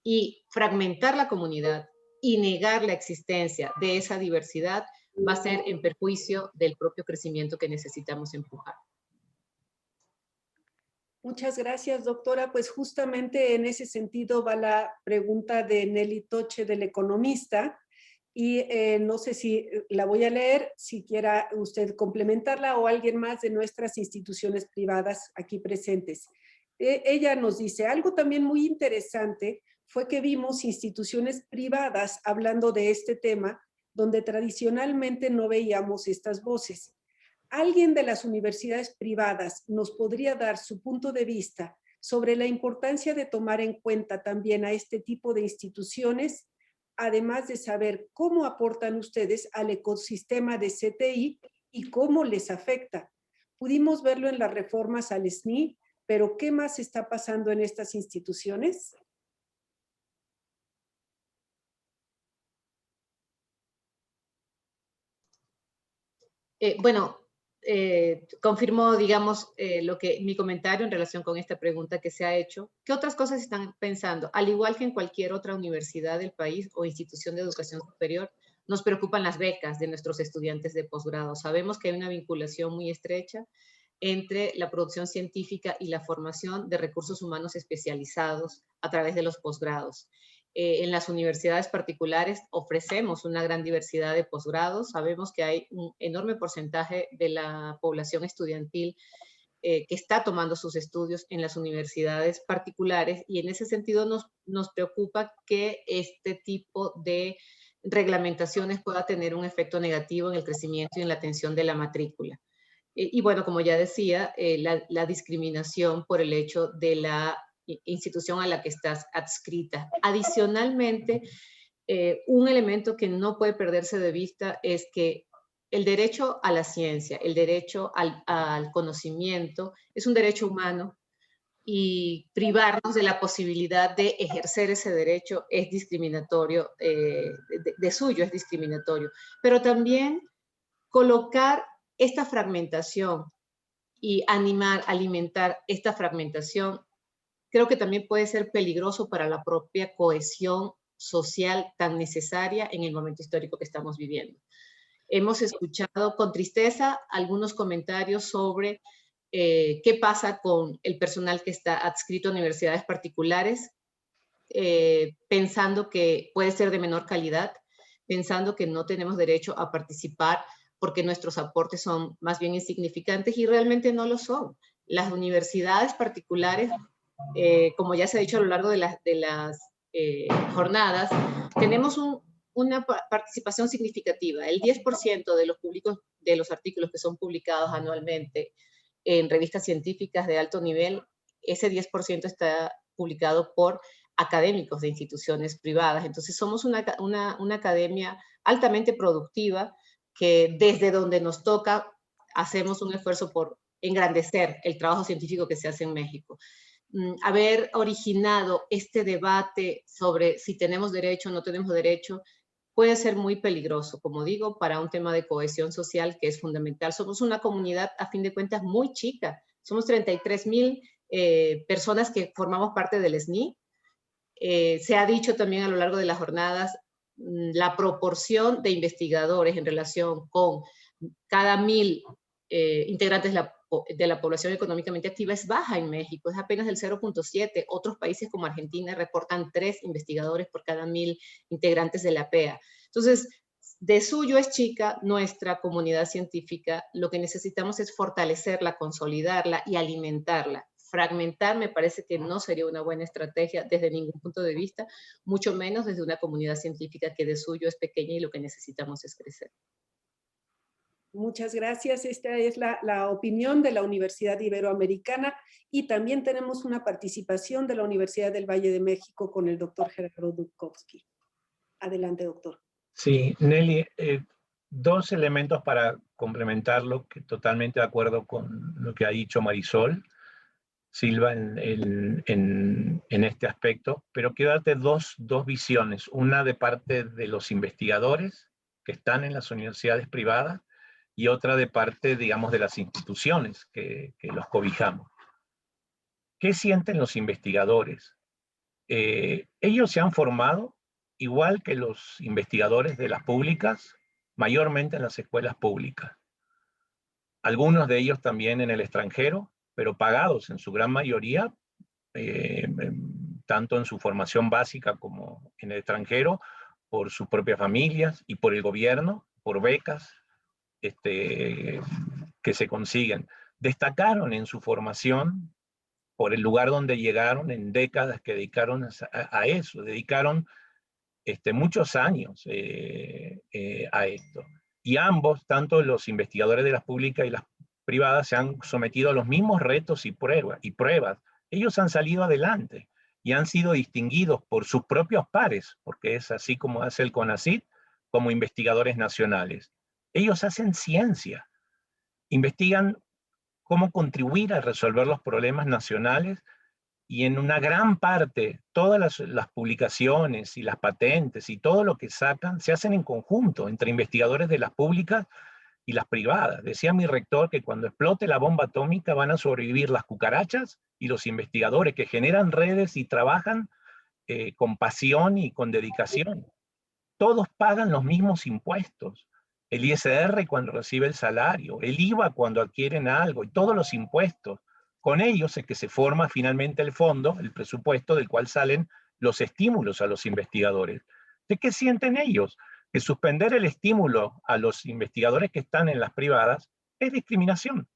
y fragmentar la comunidad y negar la existencia de esa diversidad va a ser en perjuicio del propio crecimiento que necesitamos empujar. Muchas gracias, doctora. Pues justamente en ese sentido va la pregunta de Nelly Toche, del Economista, y no sé si la voy a leer, si quiera usted complementarla o alguien más de nuestras instituciones privadas aquí presentes. Ella nos dice, algo también muy interesante fue que vimos instituciones privadas hablando de este tema, donde tradicionalmente no veíamos estas voces. ¿Alguien de las universidades privadas nos podría dar su punto de vista sobre la importancia de tomar en cuenta también a este tipo de instituciones, además de saber cómo aportan ustedes al ecosistema de CTI y cómo les afecta? Pudimos verlo en las reformas al SNI, pero ¿qué más está pasando en estas instituciones? Bueno, confirmo, digamos, mi comentario en relación con esta pregunta que se ha hecho. ¿Qué otras cosas están pensando? Al igual que en cualquier otra universidad del país o institución de educación superior, nos preocupan las becas de nuestros estudiantes de posgrado. Sabemos que hay una vinculación muy estrecha entre la producción científica y la formación de recursos humanos especializados a través de los posgrados. En las universidades particulares ofrecemos una gran diversidad de posgrados. Sabemos que hay un enorme porcentaje de la población estudiantil que está tomando sus estudios en las universidades particulares y en ese sentido nos preocupa que este tipo de reglamentaciones pueda tener un efecto negativo en el crecimiento y en la atención de la matrícula. Y bueno, como ya decía, la discriminación por el hecho de la institución a la que estás adscrita. Adicionalmente, un elemento que no puede perderse de vista es que el derecho a la ciencia, el derecho al conocimiento, es un derecho humano y privarnos de la posibilidad de ejercer ese derecho es discriminatorio, de suyo es discriminatorio. Pero también colocar esta fragmentación y alimentar esta fragmentación creo que también puede ser peligroso para la propia cohesión social tan necesaria en el momento histórico que estamos viviendo. Hemos escuchado con tristeza algunos comentarios sobre qué pasa con el personal que está adscrito a universidades particulares, pensando que puede ser de menor calidad, pensando que no tenemos derecho a participar porque nuestros aportes son más bien insignificantes y realmente no lo son. Las universidades particulares, como ya se ha dicho a lo largo de las jornadas, tenemos una participación significativa. El 10% de los artículos que son publicados anualmente en revistas científicas de alto nivel, ese 10% está publicado por académicos de instituciones privadas. Entonces somos una academia altamente productiva que desde donde nos toca hacemos un esfuerzo por engrandecer el trabajo científico que se hace en México. Haber originado este debate sobre si tenemos derecho o no tenemos derecho puede ser muy peligroso, como digo, para un tema de cohesión social que es fundamental. Somos una comunidad, a fin de cuentas, muy chica. Somos 33,000 personas que formamos parte del SNI. Se ha dicho también a lo largo de las jornadas la proporción de investigadores en relación con cada 1000 integrantes de la población económicamente activa es baja en México, es apenas del 0.7. Otros países como Argentina reportan 3 investigadores por cada 1000 integrantes de la PEA. Entonces, de suyo es chica nuestra comunidad científica. Lo que necesitamos es fortalecerla, consolidarla y alimentarla. Fragmentar me parece que no sería una buena estrategia desde ningún punto de vista, mucho menos desde una comunidad científica que de suyo es pequeña y lo que necesitamos es crecer. Muchas gracias. Esta es la opinión de la Universidad Iberoamericana y también tenemos una participación de la Universidad del Valle de México con el doctor Gerardo Dubkowski. Adelante, doctor. Sí, Nelly, 2 elementos para complementarlo, que totalmente de acuerdo con lo que ha dicho Marisol Silva en este aspecto, pero quiero darte dos visiones, una de parte de los investigadores que están en las universidades privadas y otra de parte, digamos, de las instituciones que los cobijamos. ¿Qué sienten los investigadores? Ellos se han formado igual que los investigadores de las públicas, mayormente en las escuelas públicas. Algunos de ellos también en el extranjero, pero pagados en su gran mayoría, tanto en su formación básica como en el extranjero, por sus propias familias y por el gobierno, por becas que se consiguen. Destacaron en su formación por el lugar donde llegaron en décadas que dedicaron a eso, dedicaron muchos años a esto. Y ambos, tanto los investigadores de las públicas y las privadas, se han sometido a los mismos retos y pruebas. Ellos han salido adelante y han sido distinguidos por sus propios pares, porque es así como hace el CONACYT, como investigadores nacionales. Ellos hacen ciencia, investigan cómo contribuir a resolver los problemas nacionales y en una gran parte todas las publicaciones y las patentes y todo lo que sacan se hacen en conjunto entre investigadores de las públicas y las privadas. Decía mi rector que cuando explote la bomba atómica van a sobrevivir las cucarachas y los investigadores que generan redes y trabajan con pasión y con dedicación. Todos pagan los mismos impuestos. El ISR cuando recibe el salario, el IVA cuando adquieren algo y todos los impuestos. Con ellos es que se forma finalmente el fondo, el presupuesto del cual salen los estímulos a los investigadores. ¿De qué sienten ellos? Que suspender el estímulo a los investigadores que están en las privadas es discriminación.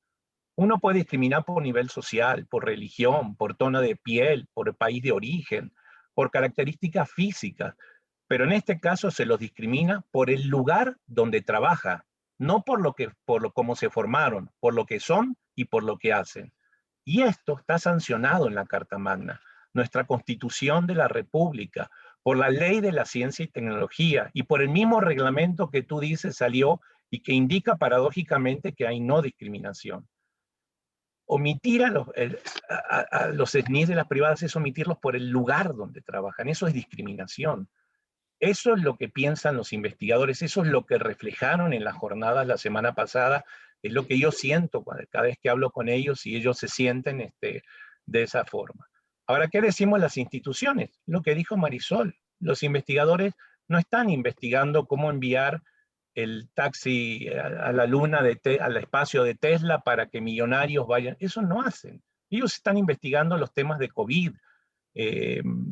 Uno puede discriminar por nivel social, por religión, por tono de piel, por país de origen, por características físicas, pero en este caso se los discrimina por el lugar donde trabaja, no por cómo se formaron, por lo que son y por lo que hacen. Y esto está sancionado en la Carta Magna, nuestra Constitución de la República, por la Ley de la Ciencia y Tecnología y por el mismo reglamento que tú dices salió y que indica paradójicamente que hay no discriminación. Omitir a los SNIs de las privadas es omitirlos por el lugar donde trabajan, eso es discriminación. Eso es lo que piensan los investigadores, eso es lo que reflejaron en las jornadas la semana pasada, es lo que yo siento cada vez que hablo con ellos y ellos se sienten de esa forma. Ahora, ¿qué decimos las instituciones? Lo que dijo Marisol, los investigadores no están investigando cómo enviar el taxi a la luna, al espacio de Tesla para que millonarios vayan, eso no hacen. Ellos están investigando los temas de COVID.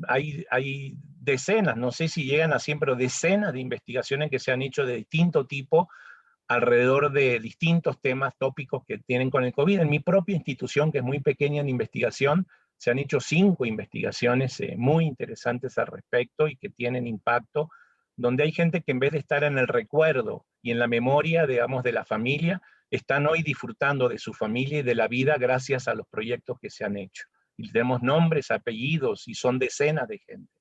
Hay decenas, no sé si llegan a 100, pero decenas de investigaciones que se han hecho de distinto tipo alrededor de distintos temas tópicos que tienen con el COVID. En mi propia institución, que es muy pequeña en investigación, se han hecho 5 investigaciones muy interesantes al respecto y que tienen impacto, donde hay gente que en vez de estar en el recuerdo y en la memoria, digamos, de la familia, están hoy disfrutando de su familia y de la vida gracias a los proyectos que se han hecho. Y tenemos nombres, apellidos, y son decenas de gente.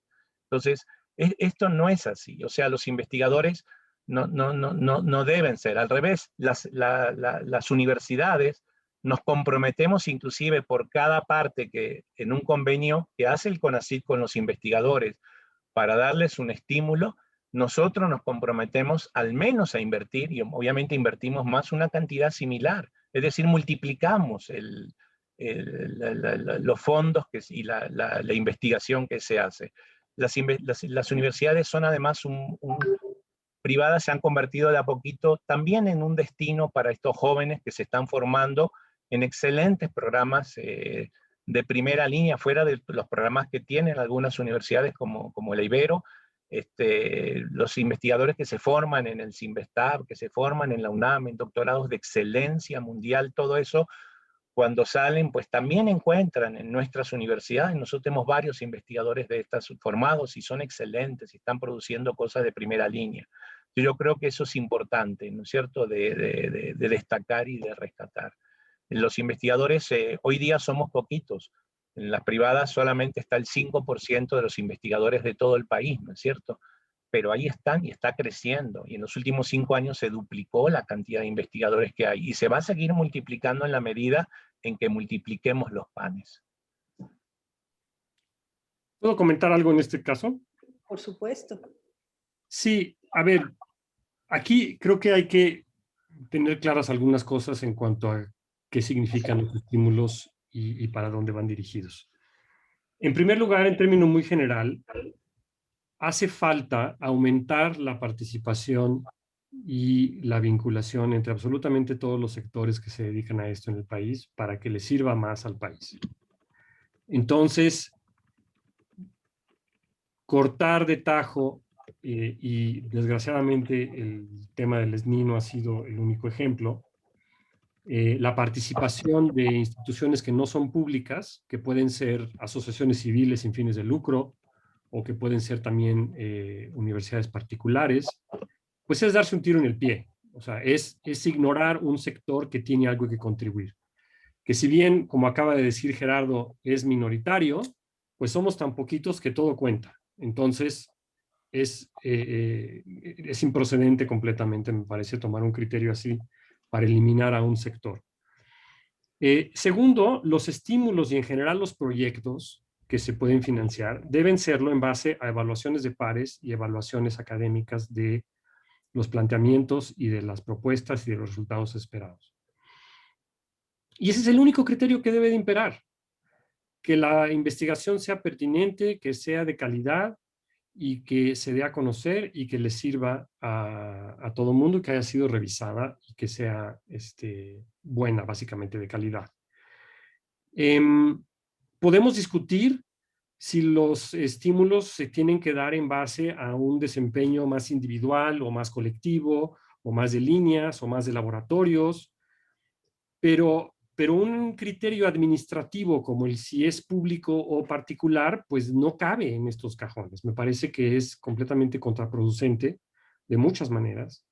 Entonces, esto no es así. O sea, los investigadores no deben ser. Al revés, las universidades nos comprometemos inclusive por cada parte que en un convenio que hace el CONACYT con los investigadores para darles un estímulo, nosotros nos comprometemos al menos a invertir, y obviamente invertimos más, una cantidad similar. Es decir, multiplicamos los fondos y la investigación que se hace. Las universidades son además privadas, se han convertido de a poquito también en un destino para estos jóvenes que se están formando en excelentes programas de primera línea, fuera de los programas que tienen algunas universidades como la Ibero. Los investigadores que se forman en el Cinvestav, que se forman en la UNAM, en doctorados de excelencia mundial, todo eso, cuando salen, pues también encuentran en nuestras universidades. Nosotros tenemos varios investigadores de estas formados y son excelentes y están produciendo cosas de primera línea. Yo creo que eso es importante, ¿no es cierto?, de destacar y de rescatar. Los investigadores hoy día somos poquitos. En las privadas solamente está el 5% de los investigadores de todo el país, ¿no es cierto? Pero ahí están y está creciendo. Y en los últimos 5 años se duplicó la cantidad de investigadores que hay. Y se va a seguir multiplicando en la medida en que multipliquemos los panes. ¿Puedo comentar algo en este caso? Por supuesto. Sí, a ver, aquí creo que hay que tener claras algunas cosas en cuanto a qué significan los estímulos y para dónde van dirigidos. En primer lugar, en términos muy general, hace falta aumentar la participación y la vinculación entre absolutamente todos los sectores que se dedican a esto en el país para que le sirva más al país. Entonces, cortar de tajo, y desgraciadamente el tema del SNI no ha sido el único ejemplo, la participación de instituciones que no son públicas, que pueden ser asociaciones civiles sin fines de lucro, o que pueden ser también universidades particulares, pues es darse un tiro en el pie. O sea, es ignorar un sector que tiene algo que contribuir. Que si bien, como acaba de decir Gerardo, es minoritario, pues somos tan poquitos que todo cuenta. Entonces, es improcedente completamente, me parece, tomar un criterio así para eliminar a un sector. Segundo, los estímulos y en general los proyectos que se pueden financiar deben serlo en base a evaluaciones de pares y evaluaciones académicas de los planteamientos y de las propuestas y de los resultados esperados. Y ese es el único criterio que debe de imperar, que la investigación sea pertinente, que sea de calidad y que se dé a conocer y que le sirva a todo el mundo, que haya sido revisada y que sea buena, básicamente de calidad. Podemos discutir si los estímulos se tienen que dar en base a un desempeño más individual o más colectivo, o más de líneas o más de laboratorios, pero un criterio administrativo como el si es público o particular, pues no cabe en estos cajones. Me parece que es completamente contraproducente de muchas maneras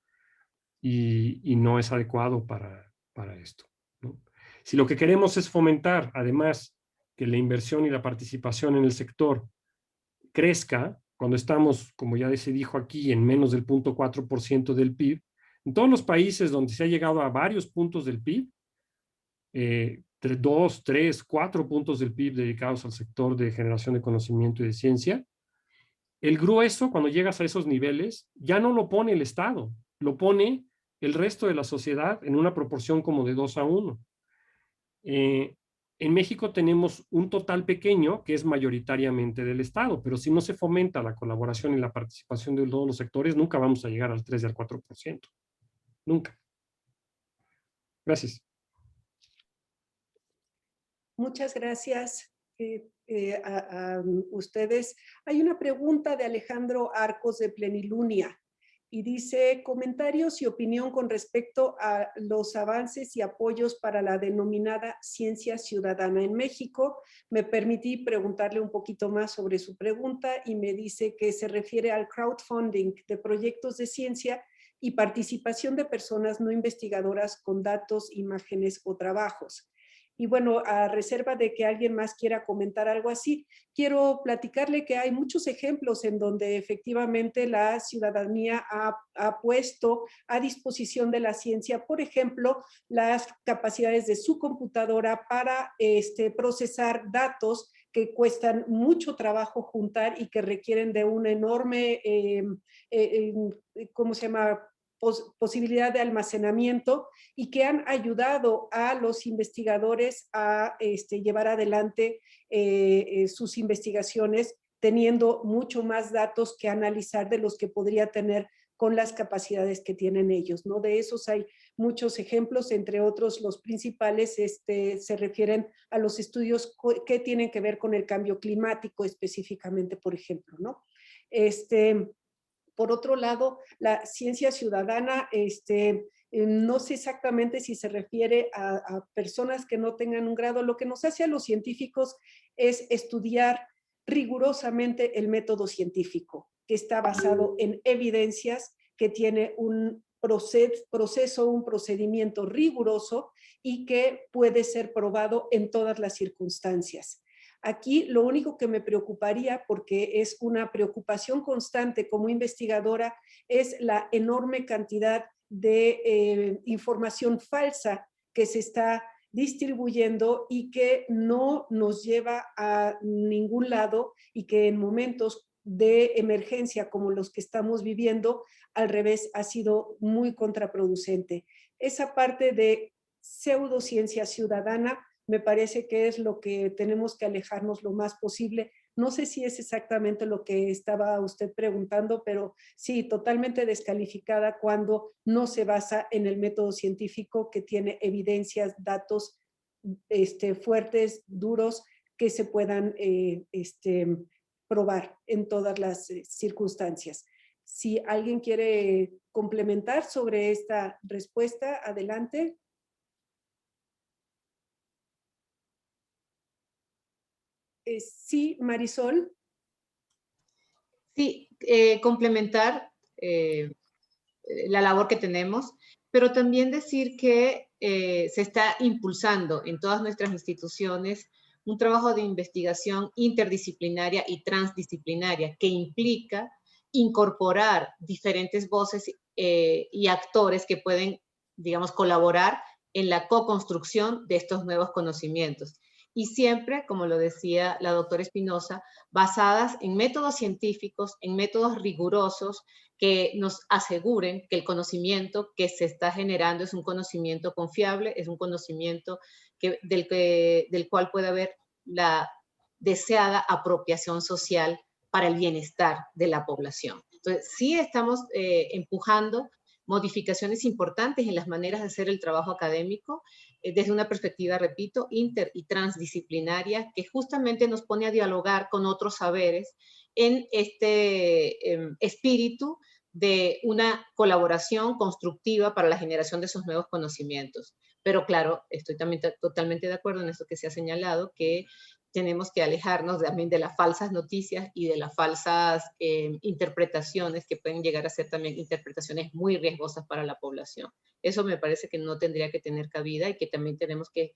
y no es adecuado para esto, ¿no? Si lo que queremos es fomentar, además, que la inversión y la participación en el sector crezca, cuando estamos, como ya se dijo aquí, en menos del 0.4% del PIB, en todos los países donde se ha llegado a varios puntos del PIB, 2, 3, 4 puntos del PIB dedicados al sector de generación de conocimiento y de ciencia, el grueso, cuando llegas a esos niveles, ya no lo pone el Estado, lo pone el resto de la sociedad en una proporción como de 2:1. En México tenemos un total pequeño que es mayoritariamente del Estado, pero si no se fomenta la colaboración y la participación de todos los sectores, nunca vamos a llegar al 3 y al 4%. Nunca. Gracias. Muchas gracias a ustedes. Hay una pregunta de Alejandro Arcos de Plenilunia y dice, comentarios y opinión con respecto a los avances y apoyos para la denominada ciencia ciudadana en México. Me permití preguntarle un poquito más sobre su pregunta y me dice que se refiere al crowdfunding de proyectos de ciencia y participación de personas no investigadoras con datos, imágenes o trabajos. Y bueno, a reserva de que alguien más quiera comentar algo así, quiero platicarle que hay muchos ejemplos en donde efectivamente la ciudadanía ha puesto a disposición de la ciencia, por ejemplo, las capacidades de su computadora para procesar datos que cuestan mucho trabajo juntar y que requieren de una enorme, ¿cómo se llama?, posibilidad de almacenamiento y que han ayudado a los investigadores a llevar adelante sus investigaciones teniendo mucho más datos que analizar de los que podría tener con las capacidades que tienen ellos, ¿no? De esos hay muchos ejemplos, entre otros los principales se refieren a los estudios que tienen que ver con el cambio climático específicamente, por ejemplo, ¿no? Por otro lado, la ciencia ciudadana, no sé exactamente si se refiere a personas que no tengan un grado. Lo que nos hace a los científicos es estudiar rigurosamente el método científico, que está basado en evidencias, que tiene un proceso, un procedimiento riguroso y que puede ser probado en todas las circunstancias. Aquí lo único que me preocuparía, porque es una preocupación constante como investigadora, es la enorme cantidad de información falsa que se está distribuyendo y que no nos lleva a ningún lado, y que en momentos de emergencia como los que estamos viviendo, al revés, ha sido muy contraproducente. Esa parte de pseudociencia ciudadana me parece que es lo que tenemos que alejarnos lo más posible. No sé si es exactamente lo que estaba usted preguntando, pero sí, totalmente descalificada cuando no se basa en el método científico, que tiene evidencias, datos fuertes, duros, que se puedan probar en todas las circunstancias. Si alguien quiere complementar sobre esta respuesta, adelante. Sí, Marisol. Sí, complementar la labor que tenemos, pero también decir que se está impulsando en todas nuestras instituciones un trabajo de investigación interdisciplinaria y transdisciplinaria que implica incorporar diferentes voces y actores que pueden, digamos, colaborar en la co-construcción de estos nuevos conocimientos. Y siempre, como lo decía la doctora Espinosa, basadas en métodos científicos, en métodos rigurosos que nos aseguren que el conocimiento que se está generando es un conocimiento confiable, es un conocimiento del cual puede haber la deseada apropiación social para el bienestar de la población. Entonces, sí estamos empujando modificaciones importantes en las maneras de hacer el trabajo académico, desde una perspectiva, repito, inter y transdisciplinaria, que justamente nos pone a dialogar con otros saberes en este espíritu de una colaboración constructiva para la generación de esos nuevos conocimientos. Pero claro, estoy también totalmente de acuerdo en eso que se ha señalado, que tenemos que alejarnos también de las falsas noticias y de las falsas interpretaciones, que pueden llegar a ser también interpretaciones muy riesgosas para la población. Eso me parece que no tendría que tener cabida, y que también tenemos que,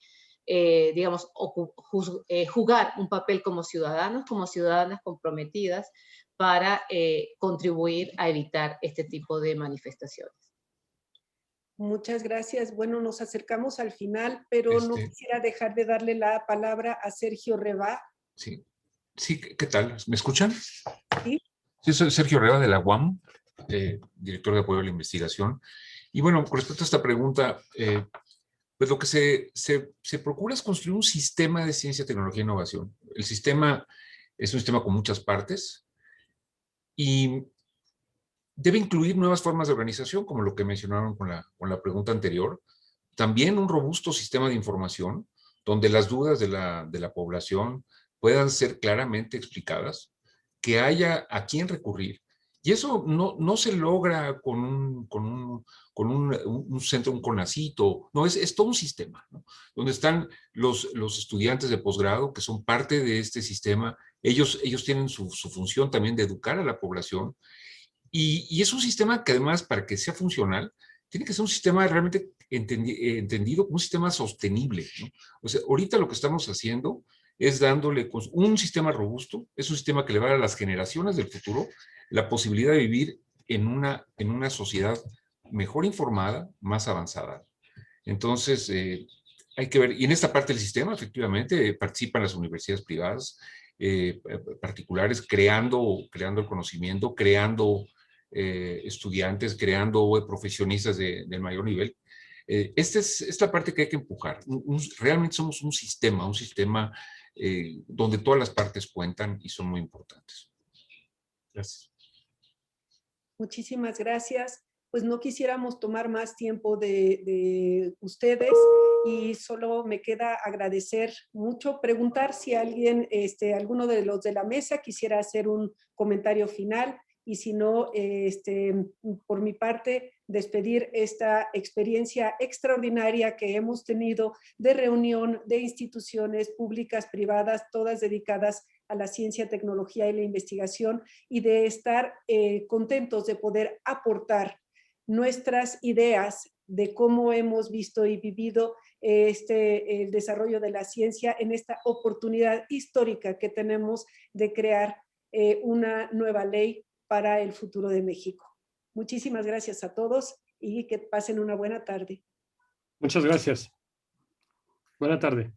digamos, jugar un papel como ciudadanos, como ciudadanas comprometidas para contribuir a evitar este tipo de manifestaciones. Muchas gracias. Bueno, nos acercamos al final, pero no quisiera dejar de darle la palabra a Sergio Reba. Sí, sí, ¿qué tal? ¿Me escuchan? Sí. Sí, soy Sergio Reba de la UAM, director de apoyo a la investigación. Y bueno, con respecto a esta pregunta, pues lo que se procura es construir un sistema de ciencia, tecnología e innovación. El sistema es un sistema con muchas partes y debe incluir nuevas formas de organización, como lo que mencionaron con la pregunta anterior. También un robusto sistema de información, donde las dudas de la población puedan ser claramente explicadas, que haya a quién recurrir. Y eso no se logra con un centro, un CONACYT, no, es todo un sistema, ¿no? Donde están los estudiantes de posgrado, que son parte de este sistema. Ellos tienen su función también de educar a la población. Y es un sistema que además, para que sea funcional, tiene que ser un sistema realmente entendido como un sistema sostenible, ¿no? O sea, ahorita lo que estamos haciendo es dándole un sistema robusto, es un sistema que le va a dar a las generaciones del futuro la posibilidad de vivir en una sociedad mejor informada, más avanzada. Entonces, hay que ver, y en esta parte del sistema, efectivamente, participan las universidades privadas, particulares, creando el conocimiento, creando estudiantes, creando profesionistas del mayor nivel. Esta es la parte que hay que empujar. Realmente somos un sistema donde todas las partes cuentan y son muy importantes. Gracias. Muchísimas gracias. Pues no quisiéramos tomar más tiempo de ustedes y solo me queda agradecer mucho, preguntar si alguien, alguno de los de la mesa quisiera hacer un comentario final y si no, por mi parte, despedir esta experiencia extraordinaria que hemos tenido de reunión de instituciones públicas, privadas, todas dedicadas a la ciencia, tecnología y la investigación, y de estar contentos de poder aportar nuestras ideas de cómo hemos visto y vivido el desarrollo de la ciencia en esta oportunidad histórica que tenemos de crear una nueva ley para el futuro de México. Muchísimas gracias a todos y que pasen una buena tarde. Muchas gracias. Buena tarde.